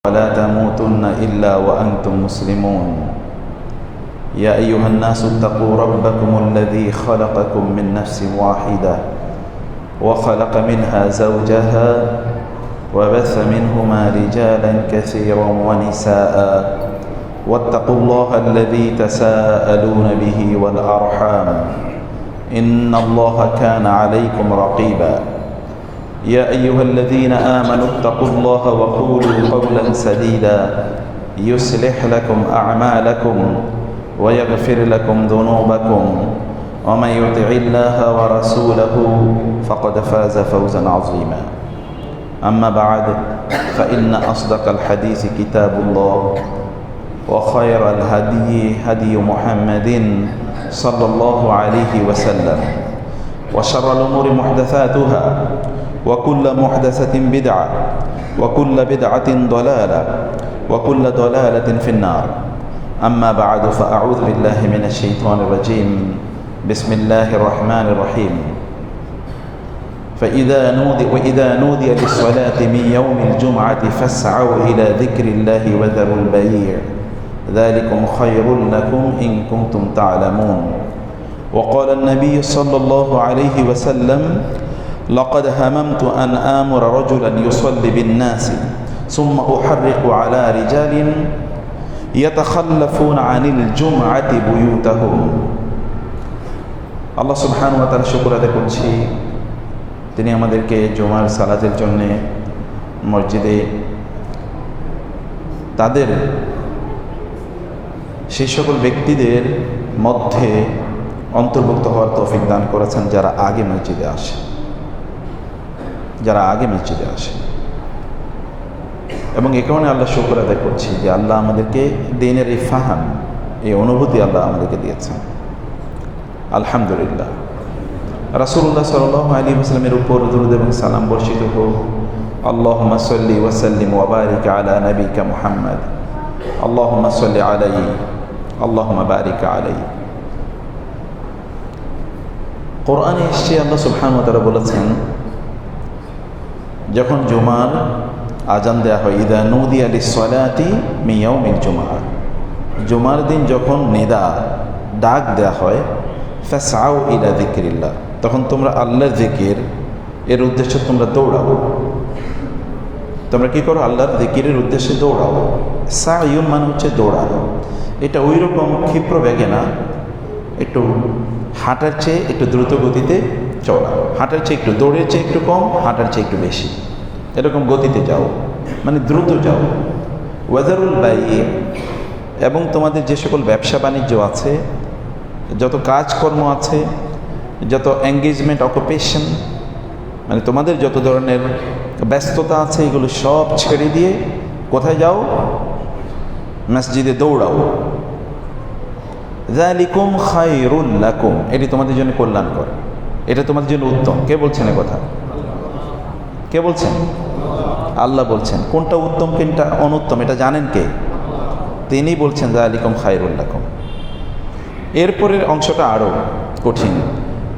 ولا تموتن إلا وأنتم مسلمون يا أيها الناس اتقوا ربكم الذي خلقكم من نفس واحدة وخلق منها زوجها وبث منهما رجالا كثيرا ونساء واتقوا الله الذي تساءلون به والأرحام إن الله كان عليكم رقيبا يا أيها الذين آمنوا اتقوا الله وقولوا قولا سديدا يصلح لكم أعمالكم ويغفر لكم ذنوبكم ومن يطع الله ورسوله فقد فاز فوزا عظيما أما بعد فإن أصدق الحديث كتاب الله وخير الهدي هدي محمد صلى الله عليه وسلم وشر الأمور محدثاتها وكل محدثة بدعة وكل بدعة ضلالة وكل ضلالة في النار أما بعد فأعوذ بالله من الشيطان الرجيم بسم الله الرحمن الرحيم وإذا نودي للصلاة من يوم الجمعة فاسعوا إلى ذكر الله وذروا البيع ذلكم خير لكم إن كنتم تعلمون وقال النبي صلى الله عليه وسلم لقد هممت أن آمر رجلا يصلي بالناس ثم أحرق على رجال يتخلفون عن الجمعة بيوتهم আল্লাহ সুবহানাহু ওয়া তাআলা শুকর আদায় করছি তিনি আমাদেরকে জুমার সালাতের জন্য মসজিদে তাদের সেই সকল ব্যক্তিদের মধ্যে অন্তর্ভুক্ত হওয়ার তৌফিক দান করেছেন যারা আগে মসজিদে আসে এবং এ কারণে আল্লাহ শুকর আদায় করছি যে আল্লাহ আমাদেরকে দ্বীনের এই ফাহাম এই অনুভূতি আল্লাহ আমাদেরকে দিয়েছেন আলহামদুলিল্লাহ। রাসূলুল্লাহ সাল্লাল্লাহু আলাইহি ওয়াসাল্লামের উপর দরুদ এবং সালাম বর্ষিত হোক। আল্লাহুম্মা সাল্লি ওয়া সাল্লিম ওয়া বারিক আলা নাবিকা মুহাম্মদ আল্লাহুম্মা সাল্লি আলাইহি আল্লাহুম্মা বারিক আলাইহি। কোরআনে এসেছে আল্লাহ সুবহানাহু ওয়া তাআলা বলেছেন যখন জুমার আজান দেয়া হয় ইদা নুদিয়া লিস-সালাতি মিন ইয়াউমিল জুমআ, জুমার দিন যখন নিদা ডাক দেয়া হয় ফাসআউ ইলা যিকরিল্লাহ, তখন তোমরা আল্লাহর জিকির এর উদ্দেশ্যে তোমরা দৌড়াও। তোমরা কি করো? আল্লাহর জিকিরের উদ্দেশ্যে দৌড়াও। সাইয়ুন মানে হচ্ছে দৌড়ানো। এটা ওই রকম ক্ষিপ্র বেগে না, একটু হাঁটার চেয়ে একটু দ্রুত গতিতে চলা, হাঁটার চেয়ে একটু, দৌড়ের চেয়ে একটু কম, হাঁটার চেয়ে একটু বেশি, এরকম গতিতে যাও, মানে দ্রুত যাও। ওয়াজারুল বাইয়ে, এবং তোমাদের যে সকল ব্যবসা বাণিজ্য আছে, যত কাজকর্ম আছে, যত এঙ্গেজমেন্ট অকুপেশন, মানে তোমাদের যত ধরনের ব্যস্ততা আছে, এগুলো সব ছেড়ে দিয়ে কোথায় যাও? মসজিদে দৌড়াও। যালিকুম খায়রুল লাকুম, এটি তোমাদের জন্য কল্যাণকর, এটা তোমাদের জন্য উত্তম। কে বলছেন এ কথা? কে বলছেন? আল্লাহ বলছেন। কোনটা উত্তম কোনটা অনুত্তম এটা জানেন কে? তিনি বলছেন যালিকুম খায়রুল লাকুম। এরপরের অংশটা আরও কঠিন।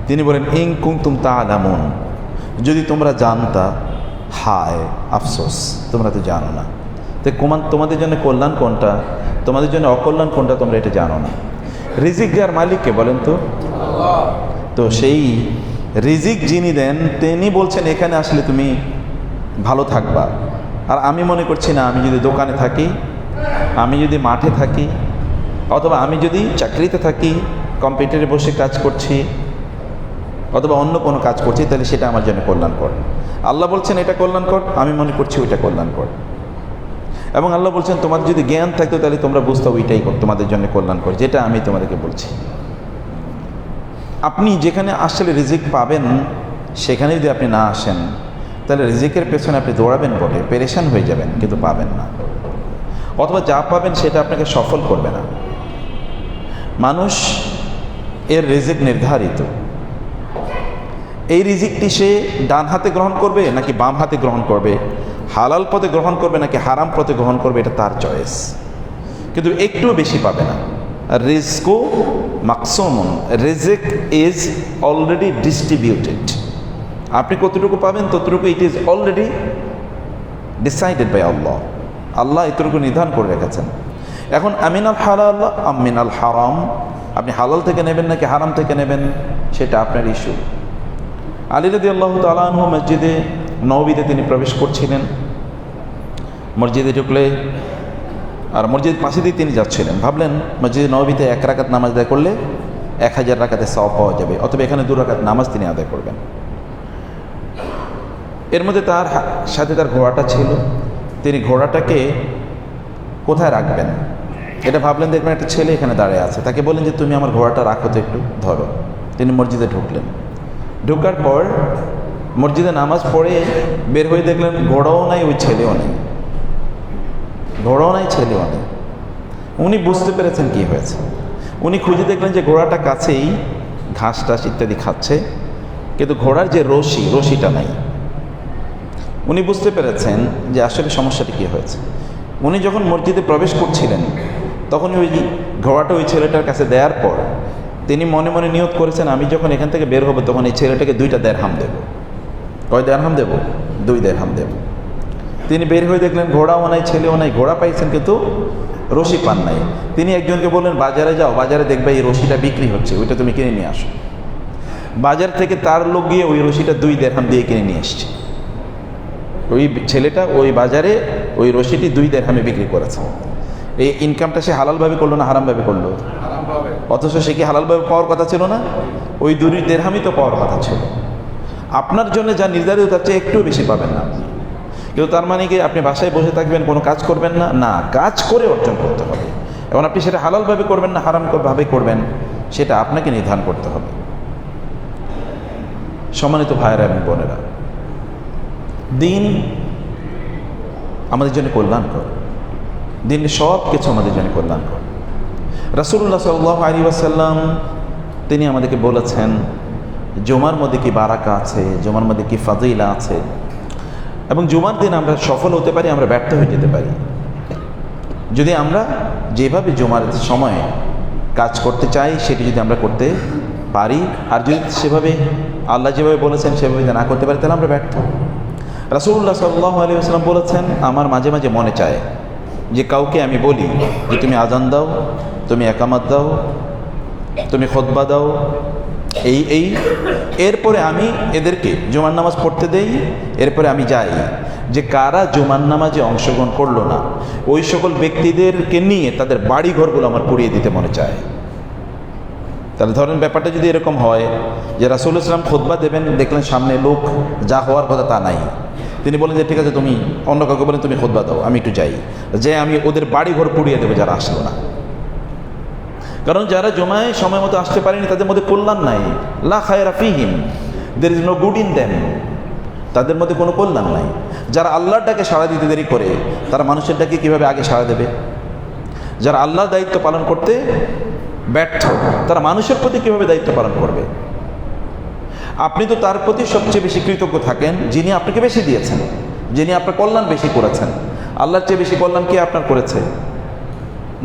তিনি বলেন ইন কুনতুম তা'লামুন, যদি তোমরা জানতা। হায় আফসোস, তোমরা তো জানো না। তো তোমাদের জন্য কল্যাণ কোনটা, তোমাদের জন্য অকল্যাণ কোনটা, তোমরা এটা জানো না। রিজিক দেওয়ার মালিককে বলেন তো? তো সেই রিজিক যিনি দেন তিনি বলছেন এখানে আসলে তুমি ভালো থাকবা। আর আমি মনে করছি না, আমি যদি দোকানে থাকি, আমি যদি মাঠে থাকি, অথবা আমি যদি চাকরিতে থাকি, কম্পিউটারে বসে কাজ করছি, অথবা অন্য কোনো কাজ করছি, তাহলে সেটা আমার জন্য কল্যাণকর। আল্লাহ বলছেন এটা কল্যাণকর, আমি মনে করছি ওইটা কল্যাণকর। এবং আল্লাহ বলছেন তোমার যদি জ্ঞান থাকতো তাহলে তোমরা বুঝতে ওইটাই তোমাদের জন্য কল্যাণকর, যেটা আমি তোমাদেরকে বলছি। আপনি যেখানে আসলে রিজিক পাবেন সেখানে যদি আপনি না আসেন, তাহলে রিজিকের পেছনে আপনি দৌড়াবেন বলে পেরেশান হয়ে যাবেন, কিন্তু পাবেন না। অথবা যা পাবেন সেটা আপনাকে সফল করবে না। মানুষ এর রিজিক নির্ধারিত। এই রিজিকটি সে ডান হাতে গ্রহণ করবে নাকি বাম হাতে গ্রহণ করবে, হালাল পথে গ্রহণ করবে নাকি হারাম পথে গ্রহণ করবে, এটা তার চয়েস। কিন্তু একটুও বেশি পাবে না। রিজকু মাকসুমুন, রিজিক ইজ অলরেডি ডিস্ট্রিবিউটেড। আপনি কতটুকু পাবেন ততটুকু it is already decided by Allah. Allah এতটুকু নির্ধারণ করে রেখেছেন। এখন আমিনাল হালাল আমিনাল হারাম, আপনি হালাল থেকে নেবেন নাকি হারাম থেকে নেবেন সেটা আপনার ইস্যু। আলী রাদিয়াল্লাহু তাআলা আনহু মসজিদে নববীতে তিনি প্রবেশ করছিলেন। মসজিদে ঢুকলে আর মসজিদ পাশে দিয়ে তিনি যাচ্ছিলেন, ভাবলেন মসজিদে নববীতে 1 রাকাত নামাজ আদায় করলে 1000 রাকাতের সওয়াব পাওয়া যাবে, অথবা এখানে 2 রাকাত নামাজ তিনি আদায় করবেন। এর মধ্যে তার সাথে তার ঘোড়াটা ছিল, তিনি ঘোড়াটাকে কোথায় রাখবেন এটা ভাবলেন। দেখবেন একটা ছেলে এখানে দাঁড়িয়ে আছে, তাকে বললেন যে তুমি আমার ঘোড়াটা রাখো তো, একটু ধরো। তিনি মসজিদে ঢুকলেন। ঢোকার পর মসজিদে নামাজ পড়ে বের হয়ে দেখলেন ঘোড়াও নাই, ওই ছেলেও নেই, ঘোড়াও নাই, ছেলেও নেই। উনি বুঝতে পেরেছেন কি হয়েছে। উনি খুঁজে দেখলেন যে ঘোড়াটা কাছেই ঘাস টাস ইত্যাদি খাচ্ছে, কিন্তু ঘোড়ার যে রশিটা নাই। উনি বুঝতে পেরেছেন যে আসলে সমস্যাটি কী হয়েছে। উনি যখন মসজিদে প্রবেশ করছিলেন তখন ওই ঘোড়াটা ওই ছেলেটার কাছে দেওয়ার পর তিনি মনে মনে নিয়ত করেছেন, আমি যখন এখান থেকে বের হব তখন এই ছেলেটাকে 2টা দেরহাম দেব। কয় দেরহাম দেব? 2 দেরহাম দেব। তিনি বের হয়ে দেখলেন ঘোড়াও নাই, ছেলেও নাই। ঘোড়া পাইছেন কিন্তু রশি পান নাই। তিনি একজনকে বললেন বাজারে যাও, বাজারে দেখবে এই রশিটা বিক্রি হচ্ছে, ওইটা তুমি কিনে নিয়ে আসো। বাজার থেকে তার লোক গিয়ে ওই রশিটা 2 দেরহাম দিয়ে কিনে নিয়ে এসছে। ওই ছেলেটা ওই বাজারে ওই রশিটি 2 দেরহামে বিক্রি করেছে। এই ইনকামটা সে হালালভাবে করলো না হারামভাবে করলো? অথচ সে কি হালালভাবে পাওয়ার কথা ছিল না? ওই 2 দেরহামই তো পাওয়ার কথা ছিল। আপনার জন্য যা নির্ধারিত তার চেয়ে একটু বেশি পাবেন না আপনি। কিন্তু তার মানে কি আপনি বাসায় বসে থাকবেন, কোনো কাজ করবেন না? না, কাজ করে অর্জন করতে হবে। এবং আপনি সেটা হালালভাবে করবেন না হারামভাবে করবেন সেটা আপনাকে নির্ধারণ করতে হবে। সম্মানিত ভাইয়েরা এবং বোনেরা, দিন আমাদের জন্য কল্যাণকর, দিন সব কিছু আমাদের জন্য কল্যাণকর। রাসূলুল্লাহ সাল্লাল্লাহু আলাইহি ওয়াসাল্লাম তিনি আমাদেরকে বলেছেন জুমার মধ্যে কি বারাকা আছে, জুমার মধ্যে কি ফাজিলা আছে। এবং জুমার দিন আমরা সফল হতে পারি, আমরা ব্যর্থ হয়ে যেতে পারি যদি আমরা যেভাবে জুমার সময়ে কাজ করতে চাই সেটি যদি আমরা করতে পারি, আর যদি সেভাবে আল্লাহ যেভাবে বলেছেন সেভাবে না করতে পারি তাহলে আমরা ব্যর্থ। রাসূলুল্লাহ সাল্লাল্লাহু আলাইহি ওয়াসাল্লাম বলেছেন আমার মাঝে মাঝে মনে চায় যে কাউকে আমি বলি যে তুমি আজান দাও, তুমি একামত দাও, তুমি খুতবা দাও, এই এরপরে আমি এদেরকে জুমার নামাজ পড়তে দেই, এরপরে আমি যাই। যে কারা জুমার নামাজে অংশগ্রহণ করলো না ওই সকল ব্যক্তিদেরকে নিয়ে তাদের বাড়ি ঘরগুলো আমার পুড়িয়ে দিতে মনে চায়। তাহলে ধরেন ব্যাপারটা যদি এরকম হয় যে রাসূলুল্লাহ সাল্লাল্লাহু আলাইহি ওয়াসাল্লাম খুতবা দেবেন, দেখলেন সামনে লোক, যা হওয়ার কথা তা নাই, তিনি বলেন যে ঠিক আছে তুমি অন্য কাউকে বলেন তুমি খুতবা দাও, আমি একটু যাই, যে আমি ওদের বাড়ি ঘর পুড়িয়ে দেবো যারা আসলো না। কারণ যারা জুমায় সময় মতো আসতে পারেনি তাদের মধ্যে কল্যাণ নাই। লা খায়রা ফীহিম, there is no good in them, তাদের মধ্যে কোনো কল্যাণ নাই। যারা আল্লাহর ডাকে সাড়া দিতে দেরি করে তারা মানুষের ডাকে কীভাবে আগে সাড়া দেবে? যারা আল্লাহর দায়িত্ব পালন করতে ব্যর্থ তারা মানুষের প্রতি কীভাবে দায়িত্ব পালন করবে? আপনি তো তার প্রতি সবচেয়ে বেশি কৃতজ্ঞ থাকেন যিনি আপনাকে বেশি দিয়েছেন, যিনি আপনার কল্যাণ বেশি করেছেন। আল্লাহর চেয়ে বেশি কল্যাণ কে আপনার করেছে?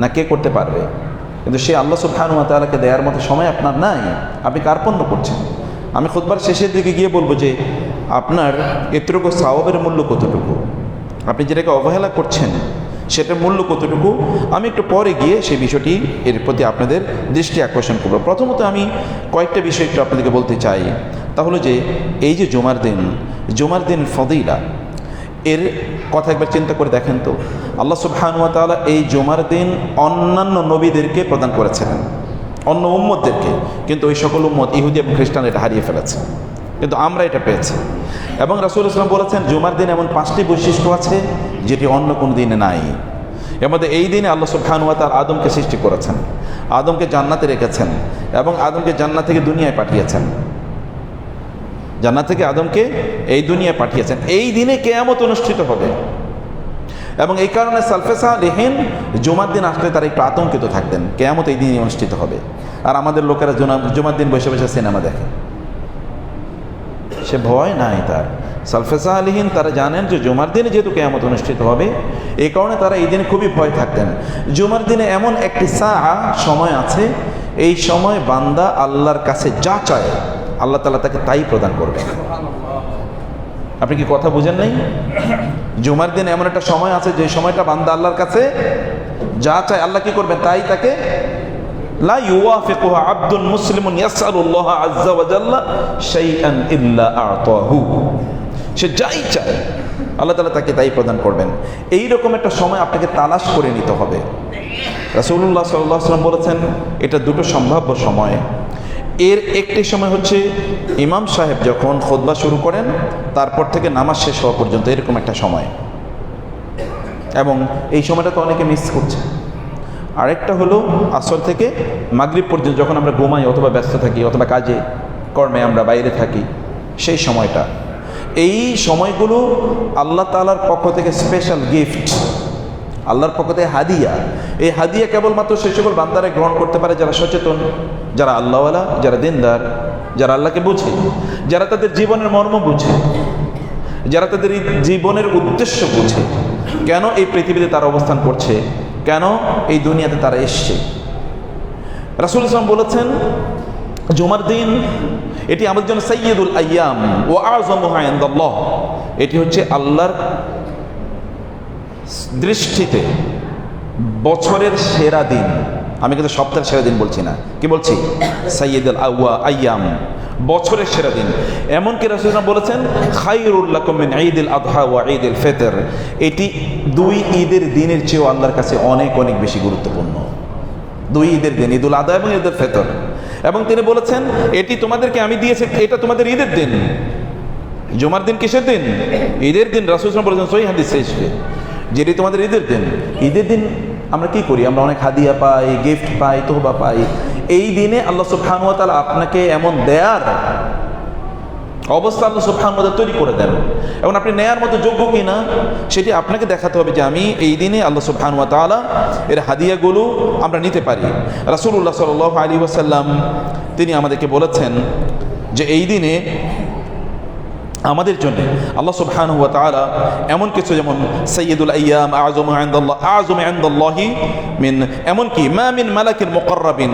না কে করতে পারবে? কিন্তু সে আল্লাহ সুবহানাহু ওয়া তাআলাকে দেওয়ার মতো সময় আপনার নাই, আপনি কার্পণ্য করছেন। আমি খুতবার শেষের দিকে গিয়ে বলবো যে আপনার এতটুকু সওয়াবের মূল্য কতটুকু, আপনি যেটাকে অবহেলা করছেন সেটার মূল্য কতটুকু, আমি একটু পরে গিয়ে সেই বিষয়টি এর প্রতি আপনাদের দৃষ্টি আকর্ষণ করব। প্রথমত আমি কয়েকটা বিষয় একটু আপনাদেরকে বলতে চাই। তা হলো যে এই যে জুমার দিন ফদিলা, এর কথা একবার চিন্তা করে দেখেন তো। আল্লাহ সুবহানাহু ওয়া তাআলা এই জুমার দিন অন্যান্য নবীদেরকে প্রদান করেছিলেন, অন্য উম্মতদেরকে, কিন্তু ওই সকল উম্মত ইহুদি এবং খ্রিস্টান এটা হারিয়ে ফেলেছে, কিন্তু আমরা এটা পেয়েছি। এবং রাসূলুল্লাহ সাল্লাল্লাহু আলাইহি ওয়াসাল্লাম বলেছেন জুমার দিন এমন 5টি বৈশিষ্ট্য আছে যেটি অন্য কোনো দিনে নাই। এর মধ্যে এই দিনে আল্লাহ সুবহানাহু ওয়া তাআলা আদমকে সৃষ্টি করেছেন, আদমকে জান্নাতে রেখেছেন এবং আদমকে জান্নাত থেকে দুনিয়ায় পাঠিয়েছেন, জান্নাত থেকে আদমকে এই দুনিয়ায় পাঠিয়েছেন। এই দিনে কিয়ামত অনুষ্ঠিত হবে এবং এই কারণে সালফে সালেহিন জুমার দিন আসলে তারা একটু আতঙ্কিত থাকতেন, কিয়ামত এই দিনই অনুষ্ঠিত হবে। আর আমাদের লোকেরা জুমার দিন বসে বসে সিনেমা দেখে, সে ভয় নাই তার। সালফে সালেহিন তারা জানেন যে জুমার দিনে যেহেতু কিয়ামত অনুষ্ঠিত হবে, এই কারণে তারা এই দিনে খুবই ভয় থাকতেন। জুমার দিনে এমন একটি সময় আছে, এই সময় বান্দা আল্লাহর কাছে যা চায় আল্লাহ তাআলা তাকে তাই প্রদান করবেন। আপনি কি কথা বুঝেন নাই? জুমার দিন এমন একটা সময় আছে যে সময়টা বান্দা আল্লাহর কাছে যা চায় আল্লাহ কি করবেন তাই তাকে লা ইউওয়াফিকুহা আবদুন মুসলিমুন ইয়াসআলুল্লাহ আযজা ওয়া জাল্লা শাইআন ইল্লা আ'তাহু। সে যাই চায় আল্লাহ তাআলা তাকে তাই প্রদান করবেন। এই রকম একটা সময় আপনাকে তালাশ করে নিতে হবে। রাসূলুল্লাহ সাল্লাল্লাহু আলাইহি ওয়াসাল্লাম বলেছেন এটা দুটো সম্ভাব্য সময়। এর একটি সময় হচ্ছে ইমাম সাহেব যখন খুতবা শুরু করেন তারপর থেকে নামাজ শেষ হওয়া পর্যন্ত, এরকম একটা সময়, এবং এই সময়টা তো অনেকে মিস করছে। আরেকটা হলো আসর থেকে মাগরিব পর্যন্ত, যখন আমরা ঘুমাই অথবা ব্যস্ত থাকি অথবা কাজে কর্মে আমরা বাইরে থাকি, সেই সময়টা। এই সময়গুলো আল্লাহ তাআলার পক্ষ থেকে স্পেশাল গিফট, আল্লাহর পক্ষ থেকে হাদিয়া। এই হাদিয়া কেবলমাত্র সেই সকল বান্দারা গ্রহণ করতে পারে যারা সচেতন, যারা আল্লাহওয়ালা, যারা দিনদার, যারা আল্লাহকে বুঝে, যারা তাদের জীবনের মর্ম বুঝে, যারা তাদের জীবনের উদ্দেশ্য বুঝে, কেন এই পৃথিবীতে তারা অবস্থান করছে, কেন এই দুনিয়াতে তারা এসছে। রাসূল সাল্লাল্লাহু আলাইহি ওয়াসাল্লাম বলেছেন জুমার দিন এটি আমাদের জন্য সাইয়্যিদুল আইয়াম ওয়া আযমুহা ইনদাল্লাহ। এটি হচ্ছে আল্লাহর দৃষ্টিতে বছরের সেরা দিন। আমি কিন্তু সপ্তাহের সেরা দিন বলছি না, কি বলছি? সাইয়্যিদুল আইয়াম, বছরের সেরা দিন। এমনকি রাসূলুল্লাহ বলেছেন খায়রুল লাকুম মিন ঈদিল আযহা ওয়া ঈদিল ফিতর। এটি দুই ঈদের দিনের চেয়েও আল্লাহর কাছে অনেক অনেক বেশি গুরুত্বপূর্ণ। দুই ঈদের দিন, ঈদুল আযহা এবং ঈদুল ফিতর। এবং তিনি বলেছেন এটি তোমাদেরকে আমি দিয়েছি, এটা তোমাদের ঈদের দিন। জুমার দিন কিসের দিন? ঈদের দিন। রাসূল সাল্লাল্লাহু আলাইহি ওয়াসাল্লাম বলেছেন সহিহ হাদিস এসেছে যেটি তোমাদের ঈদের দিন। ঈদের দিন আমরা কি করি? আমরা অনেক হাদিয়া পাই, গিফট পাই, তোহবা পাই। এই দিনে আল্লাহ সুবহানাহু ওয়া তাআলা আপনাকে এমন দেয়ার অবস্থা আল্লাহ সুবহানাহু ওয়া তাআলা তৈরি করে দেন, এবং আপনি নেয়ার মতো যোগ্য কিনা সেটি আপনাকে দেখাতে হবে যে আমি এই দিনে আল্লাহ সুবহানাহু ওয়া তাআলা এর হাদিয়াগুলো আমরা নিতে পারি। রাসূলুল্লাহ সাল্লাল্লাহু আলাইহি ওয়াসাল্লাম তিনি আমাদেরকে বলেছেন যে এই দিনে আমাদের জন্য আল্লাহ সুবহানাহু ওয়া তাআলা এমন কিছু, যেমন সাইয়্যিদুল আইয়াম, আযমু ইনদাল্লাহি মিন, এমনকি মা মিন মালাকিন মুকাররাবিন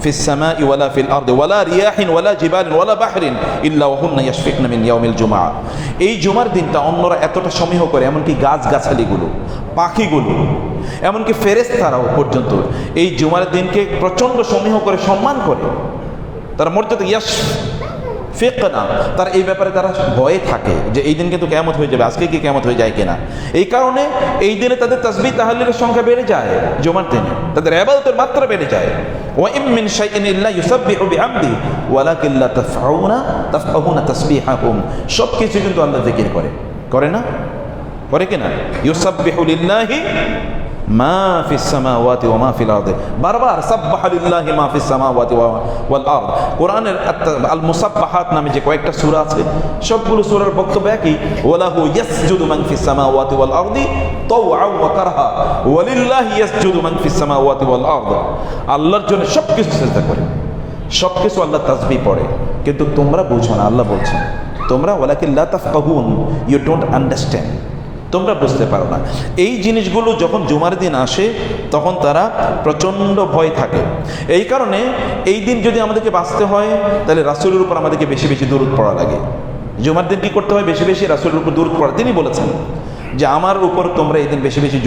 ফিস সামাই ওয়ালা ফিল আরদি ওয়ালা রিয়াহিন ওয়ালা জিবালিন ওয়ালা বাহরিন ইল্লা ওয়া হুন্না ইয়াশফিকনা মিন ইয়াউমিল জুমআ। এই জুমার দিনটা অন্যরা এতটা সমীহ করে, এমনকি গাছগাছালিগুলো, পাখিগুলো, এমনকি ফেরেশতারাও পর্যন্ত এই জুমার দিনকে প্রচণ্ড সমীহ করে, সম্মান করে। তার মর্যাদা ফিকনা, তার এই ব্যাপারে তারা ভয়ে থাকে যে এই দিন কিন্তু কিয়ামত হয়ে যাবে, আজকে কি কিয়ামত হয়ে যায় কিনা। এই কারণে এই দিনে তাদের তাসবিহ তাহলিলের সংখ্যা বেড়ে যায়, জুমার দিনে তাদের ইবাদতের মাত্রা বেড়ে যায়। ওয়া ইম মিন শাইইন ইল্লা ইউসাব্বিহু বিহামদি ওয়ালাকিন লা তাফকাহুনা তাসবিহাহুম। সব কিছু কিন্তু আল্লাহ জিকির করে না? করে কিনা? ইউসাব্বিহু লিল্লাহি মা ফিস সামাওয়াতি ওয়া মা ফিল আরদি। বারবার সাব্বাহা লিল্লাহি মা ফিস সামাওয়াতি ওয়াল আরদ। কোরআনের আল মুসাব্বাহাত নামে যে কয়েকটা সূরা আছে, সবগুলো সূরার বক্তব্য একই, ওয়ালাহু ইয়াসজুদু মান ফিস সামাওয়াতি ওয়াল আরদি তাওআন ওয়া কারহা ওয়া লিল্লাহি ইয়াসজুদু মান ফিস সামাওয়াতি ওয়াল আরদ। আল্লাহর জন্য সবকিছু সিজদা করে, সবকিছু আল্লাহ তাসবিহ পড়ে, কিন্তু তোমরা বুঝো না। আল্লাহ বলছেন তোমরা ওয়ালাকিন লা তাফকাহুন, ইউ ডোন্ট আন্ডারস্ট্যান্ড, তোমরা বুঝতে পারো না। এই জিনিসগুলো যখন জুমার দিন আসে তখন তারা প্রচণ্ড ভয় থাকে। এই কারণে এই দিন যদি আমাদেরকে বাঁচতে হয় তাহলে রাসূলের উপর আমাদেরকে বেশি বেশি দুরূদ পড়া লাগে। জুমার দিন কী করতে হয়? বেশি বেশি রাসূলের উপর দুরূদ পড়া। তিনি বলেছেন যে আমার উপর তোমরা এই দিন বেশি বেশি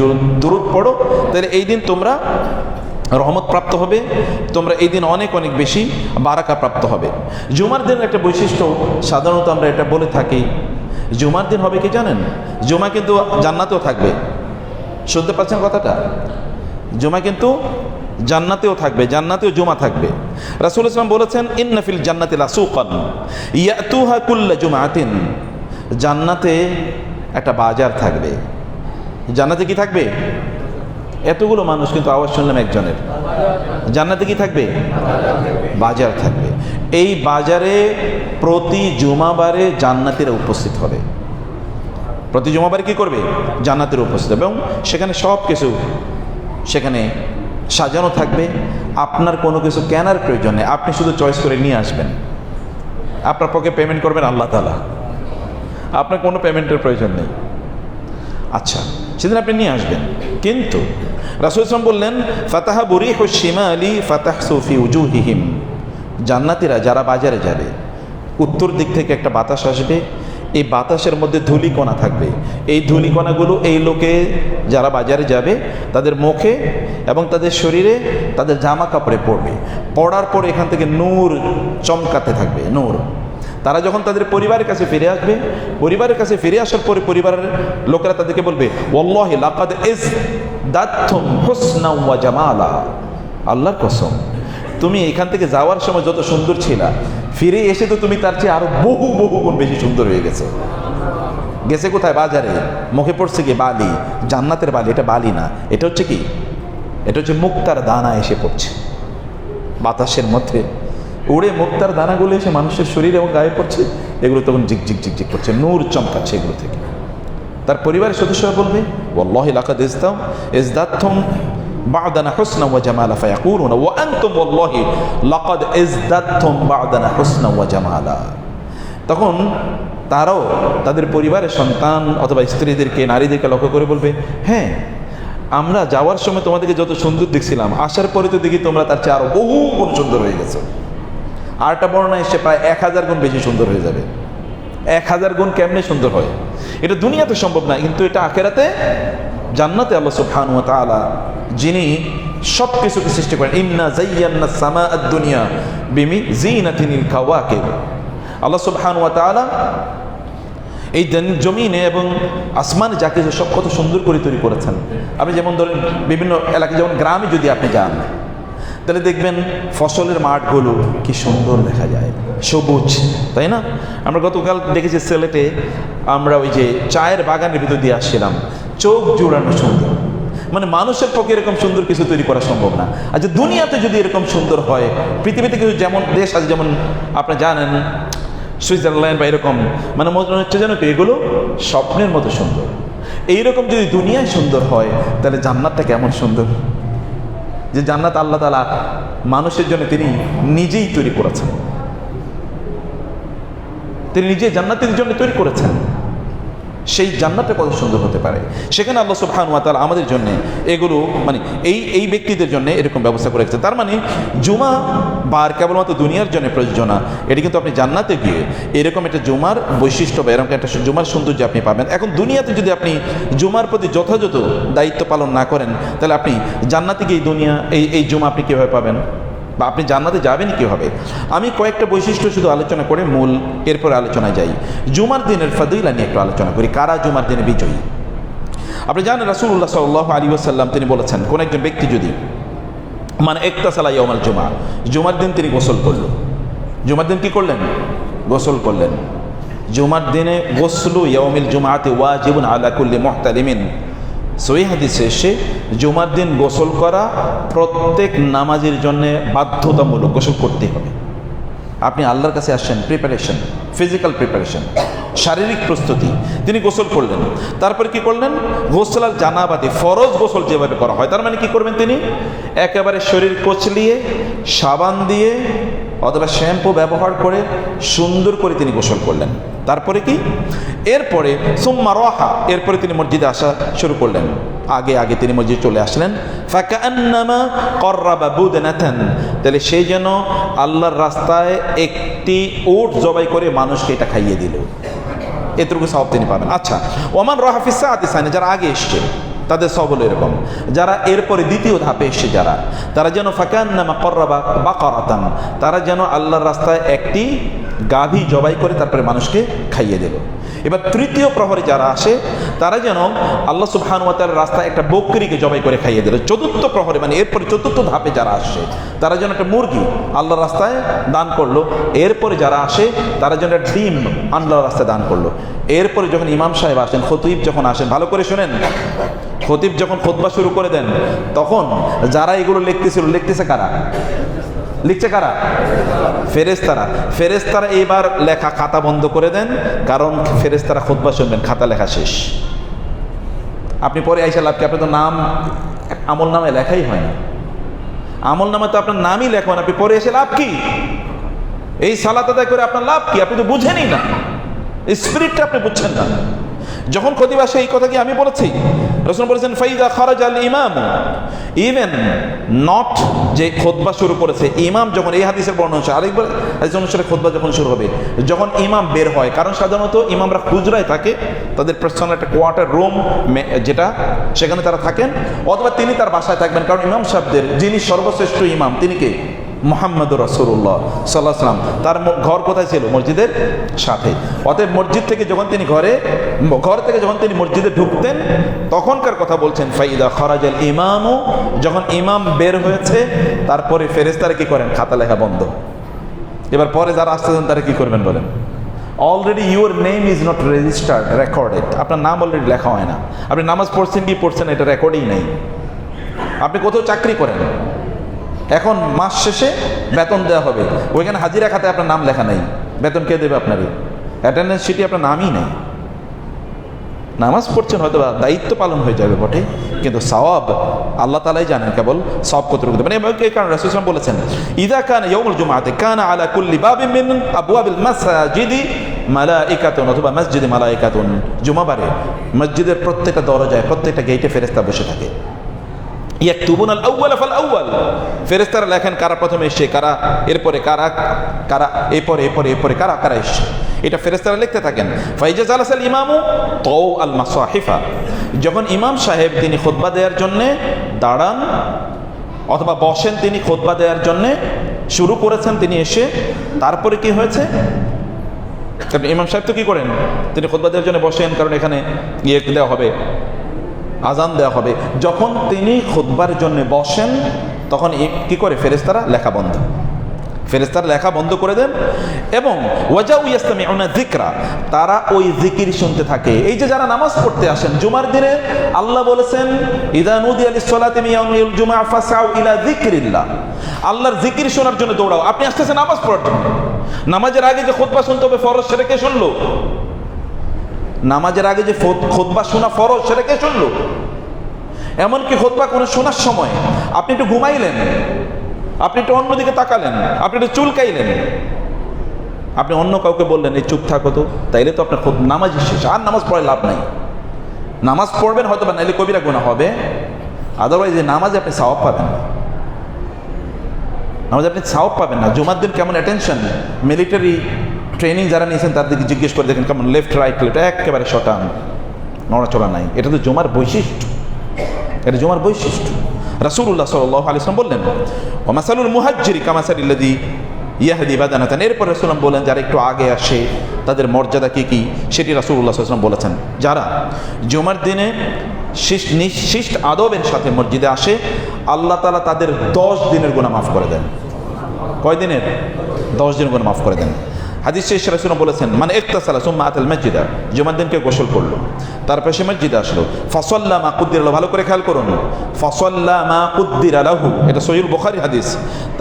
দুরূদ পড়ো, তাহলে এই দিন তোমরা রহমত প্রাপ্ত হবে, তোমরা এই দিন অনেক অনেক বেশি বারাকা প্রাপ্ত হবে। জুমার দিনের একটা বৈশিষ্ট্য, সাধারণত আমরা এটা বলে থাকি, জুমার দিন হবে কি জানেন? জুমা কিন্তু জান্নাতেও থাকবে। শুনতে পাচ্ছেন কথাটা? জুমা কিন্তু জান্নাতেও থাকবে, জান্নাতেও জুমা থাকবে। রাসূল সাল্লাল্লাহু আলাইহি ওয়াসাল্লাম বলেছেন ইন্না ফিল জান্নাতি লাসুকান ইয়াতুহা কুল্লা জুমআতিন। জান্নাতে একটা বাজার থাকবে। জান্নাতে কি থাকবে? এতগুলো মানুষ কিন্তু আওয়াজ শুনলাম একজনের। জান্নাতে কি থাকবে? বাজার থাকবে। এই বাজারে প্রতি জুমাবারে জান্নাতীরা উপস্থিত হবে। প্রতি জুমাবারে কি করবে? জান্নাতীরা উপস্থিত হবে, এবং সেখানে সব কিছু সেখানে সাজানো থাকবে। আপনার কোনো কিছু কেনার প্রয়োজন নেই, আপনি শুধু চয়েস করে নিয়ে আসবেন। আপনার পক্ষে পেমেন্ট করবেন আল্লাহ তাআলা, আপনার কোনো পেমেন্টের প্রয়োজন নেই। আচ্ছা, সেদিন আপনি নিয়ে আসবেন। কিন্তু রাসূল সাল্লাল্লাহু আলাইহি ওয়াসাল্লাম বললেন ফাতাহা বুরিহুশ শিমালি ফাতাহসু ফি উজুহিহিম। জান্নাতীরা যারা বাজারে যাবে, উত্তর দিক থেকে একটা বাতাস আসবে, এই বাতাসের মধ্যে ধূলিকণা থাকবে। এই ধূলিকণাগুলো এই লোকে যারা বাজারে যাবে তাদের মুখে এবং তাদের শরীরে, তাদের জামা কাপড়ে পড়বে। পড়ার পরে এখান থেকে নূর চমকাতে থাকবে, নূর। তারা যখন তাদের পরিবারের কাছে ফিরে আসবে, পরিবারের কাছে ফিরে আসার পরে পরিবারের লোকেরা তাদেরকে বলবে, ওয়াল্লাহি লাকাদ ইজদাদতুম হুসনাও ওয়া জামালা, আল্লাহর কসম তুমি এখান থেকে যাওয়ার সময় যত সুন্দর ছিলা, ফিরে এসে তো তুমি তার চেয়ে আরো বহু বহু গুণ বেশি সুন্দর হয়ে গেছো। গেছে কোথায়? বাজারে। মুখে পড়ছে কি? বালি, জান্নাতের বালি। এটা বালি না, এটা হচ্ছে কি? এটা হচ্ছে মুক্তার দানা এসে পড়ছে বাতাসের মধ্যে। উড়ে মুক্তার দানাগুলো এসে মানুষের শরীর এবং গায়ে পড়ছে, এগুলো তখন ঝিকঝিক ঝিকঝিক করছে, নূর চমকাচ্ছে এগুলো থেকে। তার পরিবারের সদস্যরা বলবে, ওয়াল্লাহি লাকাদ ইজদাদতুম বা'দানা হুসনা ওয়া জামালা ফায়াকুলুনা ওয়া আনতুম ওয়াল্লাহি লাকাদ ইজদাদতুম বা'দানা হুসনা ওয়া জামালা। তখন তারাও তাদের পরিবারের সন্তান অথবা স্ত্রীদেরকে, নারীদেরকে লক্ষ্য করে বলবে, হ্যাঁ আমরা যাওয়ার সময় তোমাদেরকে যত সুন্দর দেখছিলাম, আসার পরে তো দেখি তোমরা তার চেয়ে আরো বহু গুণ সুন্দর হয়ে গেছো। আরটা বর্ণনা এসে প্রায় 1000 গুণ বেশি সুন্দর হয়ে যাবে। 1000 গুণ কেমনে সুন্দর হয়? এটা দুনিয়াতে সম্ভব না, কিন্তু এটা আখিরাতে, জান্নাতে আল্লাহ সুবহানাহু ওয়া তাআলা যিনি সব কিছুকে সৃষ্টি করেন, ইন্না যায়্যানাস সামাআদ দুনিয়া বিমিজিনাতিল কাওয়াকিব। আল্লাহ সুবহানাহু ওয়া তাআলা এই জমিনে এবং আসমানে যা কিছু সব কত সুন্দর করে তৈরি করেছেন। আপনি যেমন ধরেন বিভিন্ন এলাকায়, যেমন গ্রামে যদি আপনি যান, তাহলে দেখবেন ফসলের মাঠগুলো কি সুন্দর দেখা যায়, সবুজ, তাই না? আমরা গতকাল দেখেছি সিলেটে, আমরা ওই যে চায়ের বাগানের ভিতর দিয়ে আসছিলাম, চোখ জুড়ানো সুন্দর। মানে মানুষের পক্ষে এরকম সুন্দর কিছু তৈরি করা সম্ভব না। আচ্ছা দুনিয়াতে যদি এরকম সুন্দর হয়, পৃথিবীতে কিছু যেমন দেশ আছে, যেমন আপনি জানেন সুইজারল্যান্ড বা এরকম, মানে মনে হচ্ছে যেন এগুলো স্বপ্নের মতো সুন্দর। এইরকম যদি দুনিয়ায় সুন্দর হয়, তাহলে জান্নাতটা কেমন সুন্দর। যে জান্নাত আল্লাহ তাআলা মানুষের জন্য তিনি নিজেই তৈরি করেছেন, তিনি নিজে জান্নাতের জন্য তৈরি করেছেন। সেই জান্নাতটা কত সুন্দর হতে পারে। সেখানে আল্লাহ সুবহানাহু ওয়া তাআলা আমাদের জন্য এগুলো, মানে এই ব্যক্তিদের জন্য এরকম ব্যবস্থা করে রেখেছে। তার মানে জুমা বার কেবলমাত্র দুনিয়ার জন্য প্রযোজ্য না, এটি কিন্তু আপনি জান্নাতে গিয়ে এরকম একটা জুমার বৈশিষ্ট্য বা এরকম একটা জুমার সৌন্দর্য আপনি পাবেন। এখন দুনিয়াতে যদি আপনি জুমার প্রতি যথাযথ দায়িত্ব পালন না করেন, তাহলে আপনি জান্নাতে গিয়ে এই জুমা আপনি কীভাবে পাবেন, বা আপনি জান্নাতে যাবেন কীভাবে? আমি কয়েকটা বৈশিষ্ট্য শুধু আলোচনা করে মূল এরপরে আলোচনায় যাই। জুমার দিনের ফাদিলা নিয়ে একটু আলোচনা করি, কারা জুমার দিনে বিজয়ী। আপনি জানেন রাসূলুল্লাহ সাল্লাল্লাহু আলাইহি ওয়াসাল্লাম তিনি বলেছেন, কোন একজন ব্যক্তি যদি মানে ইগতাসালা ইয়াউমাল জুমা, জুমার দিন তিনি গোসল করল। জুমার দিন কি করলেন? গোসল করলেন। জুমার দিনে গোসলু ইয়াউমিল জুমাআতি ওয়াজিবুন আলা কুল্লি মুহতালিমিন। সহিহ হাদিসে এসে জুমার দিন গোসল করা প্রত্যেক নামাজের জন্য বাধ্যতামূলক, গোসল করতে হবে। আপনি আল্লাহর কাছে আসছেন, প্রিপারেশন, ফিজিক্যাল প্রিপারেশন, শারীরিক প্রস্তুতি, তিনি গোসল করলেন। তারপরে কি করলেন? গোসল আল জানাবাতি, ফরজ গোসল যেভাবে করা হয়, তার মানে কি করবেন? তিনি একেবারে শরীর কচলিয়ে সাবান দিয়ে অথবা শ্যাম্পু ব্যবহার করে সুন্দর করে তিনি গোসল করলেন। তারপরে কি? এরপরে সুম্মা রাহা, এরপরে তিনি মসজিদে আসা শুরু করলেন। আগে তিনি মসজিদে চলে আসলেন। ফাকান্নামা কররাবা বুদনাতান, তাহলে সেই যেন আল্লাহর রাস্তায় একটি উট জবাই করে মানুষকে এটা খাইয়ে দিল, এতটুকু সওয়াব তিনি পাবেন। আচ্ছা, ওমান রাহা ফিস সাআতি সানি, যারা আগে এসছে তাদের সওয়াব হলো এরকম। যারা এরপরে দ্বিতীয় ধাপে এসছে তারা যেন ফাকান্নামা কররাবা বাকারাতান, তারা যেন আল্লাহর রাস্তায় একটি গাভী জবাই করে তারপরে মানুষকে খাইয়ে দিল। এবার তৃতীয় প্রহরে যারা আসে তারা যেন আল্লাহ সুবহানাহু ওয়া তাআলার রাস্তায় একটা বকরিকে জবাই করে খাইয়ে দিল। চতুর্থ প্রহরে, মানে এরপরে চতুর্থ ধাপে যারা আসে তারা যেন একটা মুরগি আল্লাহর রাস্তায় দান করলো। এরপরে যারা আসে তারা যেন একটা ডিম আল্লাহর রাস্তায় দান করলো। এরপরে যখন ইমাম সাহেব আসেন, খতিব যখন আসেন, ভালো করে শোনেন, খতিব যখন খুতবা শুরু করে দেন, তখন যারা এগুলো লিখতেছে কারা? লিখছে কারা? ফেরেশতারা। ফেরেশতারা এইবার লেখা খাতা বন্ধ করে দেন, কারণ ফেরেশতারা খুতবা শুনবেন, খাতা লেখা শেষ। আপনি পরে আইসা লাভ কি? আপনি তো নাম আমল নামে লেখাই হয় না, আমল নামে তো আপনার নামই লেখা হয় না, আপনি পরে এসে লাভ কি? এই সালাত আদায় করে আপনার লাভ কি? আপনি তো বুঝেনই না, স্পিরিটটা আপনি বুঝছেন না। যখন খতিব আসে, এই কথা কি আমি বলেছি? রাসূল বলেছেন ফাইদা খারাজাল ইমাম, ইভেন নট যে খুতবা শুরু করেছে ইমাম, যখন এই হাদিসের বর্ণনা অনুসারে, আরেকবার হাদিস অনুসারে খুতবা যখন শুরু হবে, যখন ইমাম বের হয়, কারণ সাধারণত ইমামরা হুজরায় থাকে, তাদের পার্সোনাল একটা কোয়ার্টার রুম যেটা, সেখানে তারা থাকেন, অথবা তিনি তার বাসায় থাকবেন, কারণ ইমাম সাহেবদের যিনি সর্বশ্রেষ্ঠ ইমাম তিনি কে? মুহাম্মদুর রাসূলুল্লাহ সাল্লাল্লাহু আলাইহি ওয়াসাল্লাম। তার ঘর কোথায় ছিল? মসজিদের সাথে। অতএব মসজিদ থেকে যখন তিনি ঘর থেকে যখন তিনি মসজিদে ঢুকতেন, তখনকার কথা বলছেন ফাইদা খারাজাল ইমামু, যখন ইমাম বের হয়েছে, তারপরে ফেরেশতারা কি করেন? খাতা লেখা বন্ধ। এবার পরে যারা আসতেছেন তারা কি করবেন বলেন? Already your name is not registered, recorded. আপনার নাম অলরেডি লেখা হয় না। আপনি নামাজ পড়ছেন কি পড়ছেন এটা রেকর্ডই নেই। আপনি কোথাও চাকরি করেন, এখন মাস শেষে বেতন দেওয়া হবে, ওইখানে হাজিরা খাতায় আপনার নাম লেখা নেই, বেতন কে দেবে আপনাকে? অ্যাটেন্ডেন্স শিটে আপনার নামই নেই। নামাজ পড়ছেন হয়তো বা দায়িত্ব পালন হয়ে যাবে বটে, কিন্তু সওয়াব আল্লাহ তাআলাই জানেন কেবল সওয়াব কতটুকু দেবেন। এই কারণে রাসূল সাল্লাল্লাহু আলাইহি ওয়াসাল্লাম বলেছেন ইযা কানা ইয়াউমুল জুমআতি কানা আলা কুল্লি বাবিন মিন আবওয়াবিল মাসাজিদি মালাইকাতুন, অথবা মসজিদে মালাইকাতুন। জুমাবারে মসজিদের প্রত্যেকটা দরজায়, প্রত্যেকটা গেটে ফেরেশতা বসে থাকে। ইয়াকতুবুন আল আউয়াল ফাল আউয়াল, ফেরেশতারা লেখেন কারা প্রথমে এসে, কারা এরপরে, কারা কারা এরপরে কারা কারা এসে, এটা ফেরেশতারা লিখতে থাকেন। ফাইজা জালাসাল ইমামু তাও আল মাসাহিফা, যখন ইমাম সাহেব তিনি খুতবা দেওয়ার জন্যে দাঁড়ান অথবা বসেন, তিনি খুতবা দেওয়ার জন্যে শুরু করেছেন, তিনি এসে তারপরে কি হয়েছে? ইমাম সাহেব তো কি করেন? তিনি খুতবা দেওয়ার জন্য বসেন, কারণ এখানে ইয়ে দেওয়া হবে, আজান দেওয়া হবে। যখন তিনি খুতবার জন্য বসেন, তখন কি করে? ফেরেশতারা লেখা বন্ধ, ফেরেশতারা লেখা বন্ধ করে দেন। এবং ওয়াজাউ ইয়াসতামিউনা যিকরা, তারা ওই জিকির শুনতে থাকে। এই যে যারা নামাজ পড়তে আসেন জুমার দিনে, আল্লাহ বলেছেন ইযা নুদিয়া লিস-সালাতি মিন ইয়াউমিল জুমআ ফাসআউ ইলা যিকরিল্লাহ, আল্লাহর জিকির শোনার জন্য দৌড়াও। আপনি আসতেছেন নামাজ পড়ার জন্য, নামাজের আগে যে খুতবা শুনতে হবে ফরজ, সেটা কে শুনলো? নামাজের আগে যে খুতবা শোনা ফরজ, সেটা কে শুনলো? এমনকি খুতবা কোনো শোনার সময় আপনি একটু ঘুমাইলেন, আপনি একটু অন্যদিকে তাকালেন, আপনি একটু চুলকাইলেন, আপনি অন্য কাউকে বললেন এই চুপ থাকো তো, তাইলে তো আপনার নামাজই শেষ, আর নামাজ পড়ে লাভ নাই। নামাজ পড়বেন হয়তো বা, নাইলে কবিরা গুনাহ হবে, আদারওয়াইজ এই নামাজে আপনি সওয়াব পাবেন না, নামাজে আপনি সওয়াব পাবেন না। জুমার দিন কেমন অ্যাটেনশন, মিলিটারি ট্রেনিং যারা নিয়েছেন তাদেরকে জিজ্ঞেস করে দেখেন কেমন লেফট রাইট একেবারে শটান, নড়াচড়া নাই। এটা তো জুমার বৈশিষ্ট্য, এটা জুমার বৈশিষ্ট্য। রাসূলুল্লাহ সাল্লাল্লাহু আলাইহি ওয়াসাল্লাম বললেন ওয়া মাসালুল মুহাজ্জিরি কামাসালিল্লাযী ইয়াহদি বাদানাতান, এরপর রাসূলুল্লাহ বলেন যারা একটু আগে আসে তাদের মর্যাদা কি কি, সেটি রাসূলুল্লাহ সাল্লাল্লাহু আলাইহি ওয়াসাল্লাম বলেছেন। যারা জুমার দিনে শিষ্ট আদবের সাথে মসজিদে আসে, আল্লাহ তাআলা তাদের 10 দিনের গুনাহ মাফ করে দেন। কয় দিনের? 10 দিনের গুনাহ মাফ করে দেন। হাদিস শেষ রাসূলুল্লাহ বলেছেন মানে ইগতাসালা সুম্মা আতাল মসজিদা, জুমার দিনকে গোসল করলো, তারপর সে মসজিদে আসলো, ফাসাল্লা মা কুদ্দিরা লাহু, ভালো করে খেয়াল করুন, ফাসাল্লা মা কুদ্দিরা লাহু, এটা সহিহ বুখারী হাদিস।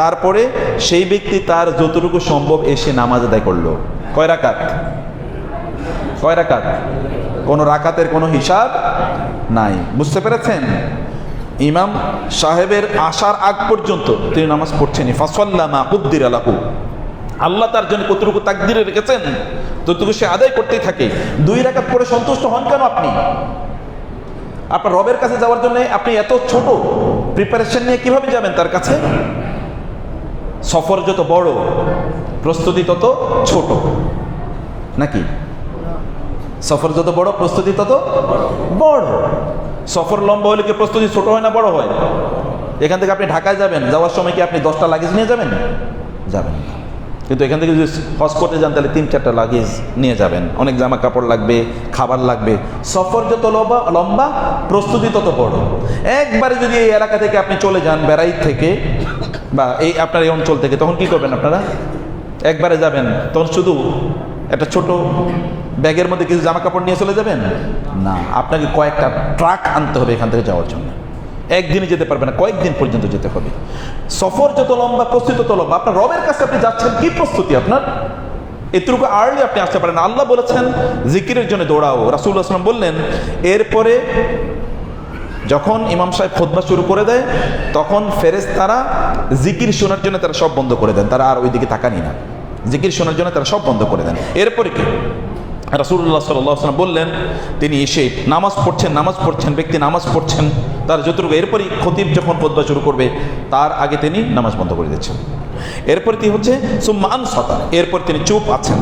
তারপরে সেই ব্যক্তি তার যতটুকু সম্ভব এসে নামাজ আদায় করলো। কয় রাকাত? কয় রাকাত? কোনো রাকাতের কোনো হিসাব নাই। বুঝতে পেরেছেন? ইমাম সাহেবের আসার আগ পর্যন্ত তিনি নামাজ পড়ছেনই। ফাসাল্লা মা কুদ্দিরা লাহু, আল্লাহ তার জন্য কতটুকু তাকদিরে রেখেছেন ততটুকু সে আদায় করতেই থাকে। 2 রাকাত পড়ে সন্তুষ্ট হন কেন আপনি? আপনার রবের কাছে যাওয়ার জন্য আপনি এত ছোট প্রিপারেশন নিয়ে কিভাবে যাবেন তার কাছে? সফর যত বড়, প্রস্তুতি তত ছোট, নাকি? সফর যত বড়, প্রস্তুতি তত বড়। সফর লম্বা হলে কি প্রস্তুতি ছোট হয় না বড় হয়? এখান থেকে আপনি ঢাকায় যাবেন, যাওয়ার সময় কি আপনি 10টা লাগেজ নিয়ে যাবেন? যাবেন না। কিন্তু এখান থেকে যদি হজ করতে যান তাহলে 3-4টা লাগেজ নিয়ে যাবেন, অনেক জামা কাপড় লাগবে, খাবার লাগবে। সফর যত লম্বা, প্রস্তুতি তত বড়। একবারে যদি এই এলাকা থেকে আপনি চলে যান, বেড়াই থেকে বা এই আপনার এই অঞ্চল থেকে, তখন কি করবেন আপনারা? একবারে যাবেন, তখন শুধু একটা ছোট ব্যাগের মধ্যে কিছু জামা কাপড় নিয়ে চলে যাবেন না, আপনাকে কয়েকটা ট্রাক আনতে হবে এখান থেকে যাওয়ার জন্য। একদিনে যেতে পারবে না, কয়েকদিন পর্যন্ত যেতে হবে। সফর যত লম্বা, প্রস্তুতি তত লম্বা। আপনার রবের কাছে আপনি যাচ্ছেন, কি প্রস্তুতি আপনার? এতটুকু আর্লি আপনি আসতে পারেন। আল্লাহ বলেছেন জিকিরের জন্য দৌড়াও। রাসূলুল্লাহ সাল্লাল্লাহু আলাইহি ওয়াসাল্লাম বললেন এরপরে যখন ইমাম সাহেব খুতবা শুরু করে দেয়, তখন ফেরেশতারা জিকির শোনার জন্য তারা সব বন্ধ করে দেন, তারা আর ওই দিকে তাকানি না। জিকির শোনার জন্য তারা সব বন্ধ করে দেন। এরপরে কি? রাসূলুল্লাহ সাল্লাল্লাহু আলাইহি ওয়াসাল্লাম বললেন, তিনি এসে নামাজ পড়ছেন, ব্যক্তি নামাজ পড়ছেন, তার যতটুকু, এরপরই খতিব যখন খুতবা শুরু করবে তার আগে তিনি নামাজ বন্ধ করে দিচ্ছেন। এরপর কি হচ্ছে, সুম্মা আনসাতা, এরপর তিনি চুপ আছেন।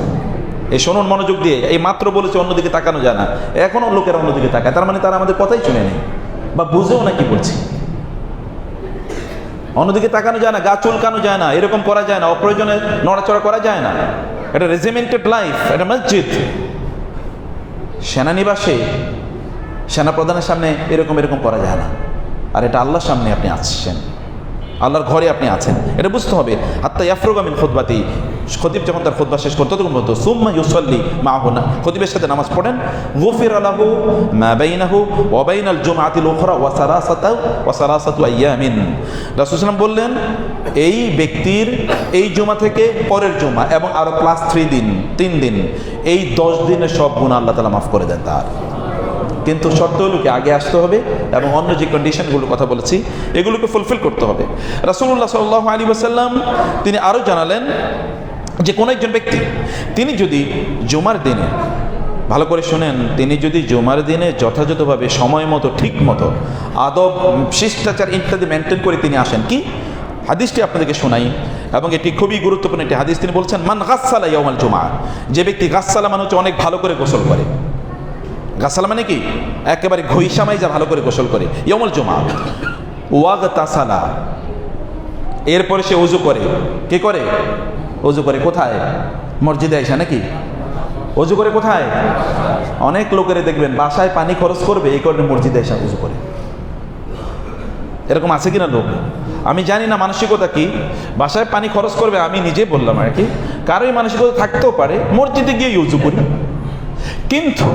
এই শুনুন মনোযোগ দিয়ে, এই মাত্র বলেছে অন্যদিকে তাকানো যায় না, এখনও লোকেরা অন্যদিকে তাকায়, তার মানে তারা আমাদের কথাই শুনে নেই বা বুঝেও না কি বলছি। অন্যদিকে তাকানো যায় না, গা চুলকানো যায় না, এরকম করা যায় না, অপ্রয়োজনে নড়াচড়া করা যায় না। এটা রেজিমেন্টেড লাইফ, এটা মসজিদ। সেনানিবাসে সেনাপ্রধানের সামনে এরকম করা যায় না। আর এটা আল্লাহর সামনে আপনি আসছেন, আল্লাহর ঘরে আপনি আছেন, এটা বুঝতে হবে। হাত্তা ইয়াফরুগা মিন খুতবাতি, খতিব যখন তার খুতবা শেষ করতে ততক্ষণ বলতো সুম্মা ইউসাল্লি মাআহু, খতিবের সাথে নামাজ পড়েন। গুফিরা লাহু মা বাইনাহু ওয়া বাইনাল জুমআতিল উখরা ওয়া সালাসাতু আইয়ামিন। রাসূল সাল্লাল্লাহু আলাইহি ওয়াসাল্লাম বললেন, এই ব্যক্তির এই জুমা থেকে পরের জুমা এবং আরো প্লাস 3 দিন, এই 10 দিনের সব গুনাহ আল্লাহ তাআলা মাফ করে দেন তার। কিন্তু শর্ত হলো কি, আগে আসতে হবে এবং অন্য যে কন্ডিশনগুলোর কথা বলেছি এগুলোকে ফুলফিল করতে হবে। রাসূলুল্লাহ সাল্লাল্লাহু আলাইহি ওয়াসাল্লাম তিনি আরও জানালেন যে কোনো একজন ব্যক্তি তিনি যদি জুমার দিনে, ভালো করে শোনেন, তিনি যদি জুমার দিনে যথাযথভাবে সময় মতো, ঠিক মতো আদব, শিষ্টাচার ইত্যাদি মেনটেন করে তিনি আসেন, কি হাদিসটি আপনাদেরকে শোনাই, এবং এটি খুবই গুরুত্বপূর্ণ একটি হাদিস। তিনি বলছেন, মান গাসসালা ইয়াউমাল জুমআ, যে ব্যক্তি, গাসসালা মানে হচ্ছে অনেক ভালো করে গোসল করে, গাসসালা মানে কি একেবারে ঘইসামাই যা ভালো করে গোসল করে, ইয়াউমুল জুমআ, ওয়াগতাসালা, এরপরে সে ওযু করে। কি করে? ওযু করে কোথায়? মসজিদে আইসা নাকি? ওযু করে কোথায়? অনেক লোকের দেখবেন বাসায় পানি খরচ করবে, এই কারণে মসজিদে আইসা ওযু করে। এরকম আছে কিনা লোক? আমি জানি না মানসিকতা কি, বাসায় পানি খরচ করবে, আমি নিজে বললাম আর কি, কারোই মানসিকতা থাকতেও পারে মসজিদে গিয়ে ওযু করি, কিন্তু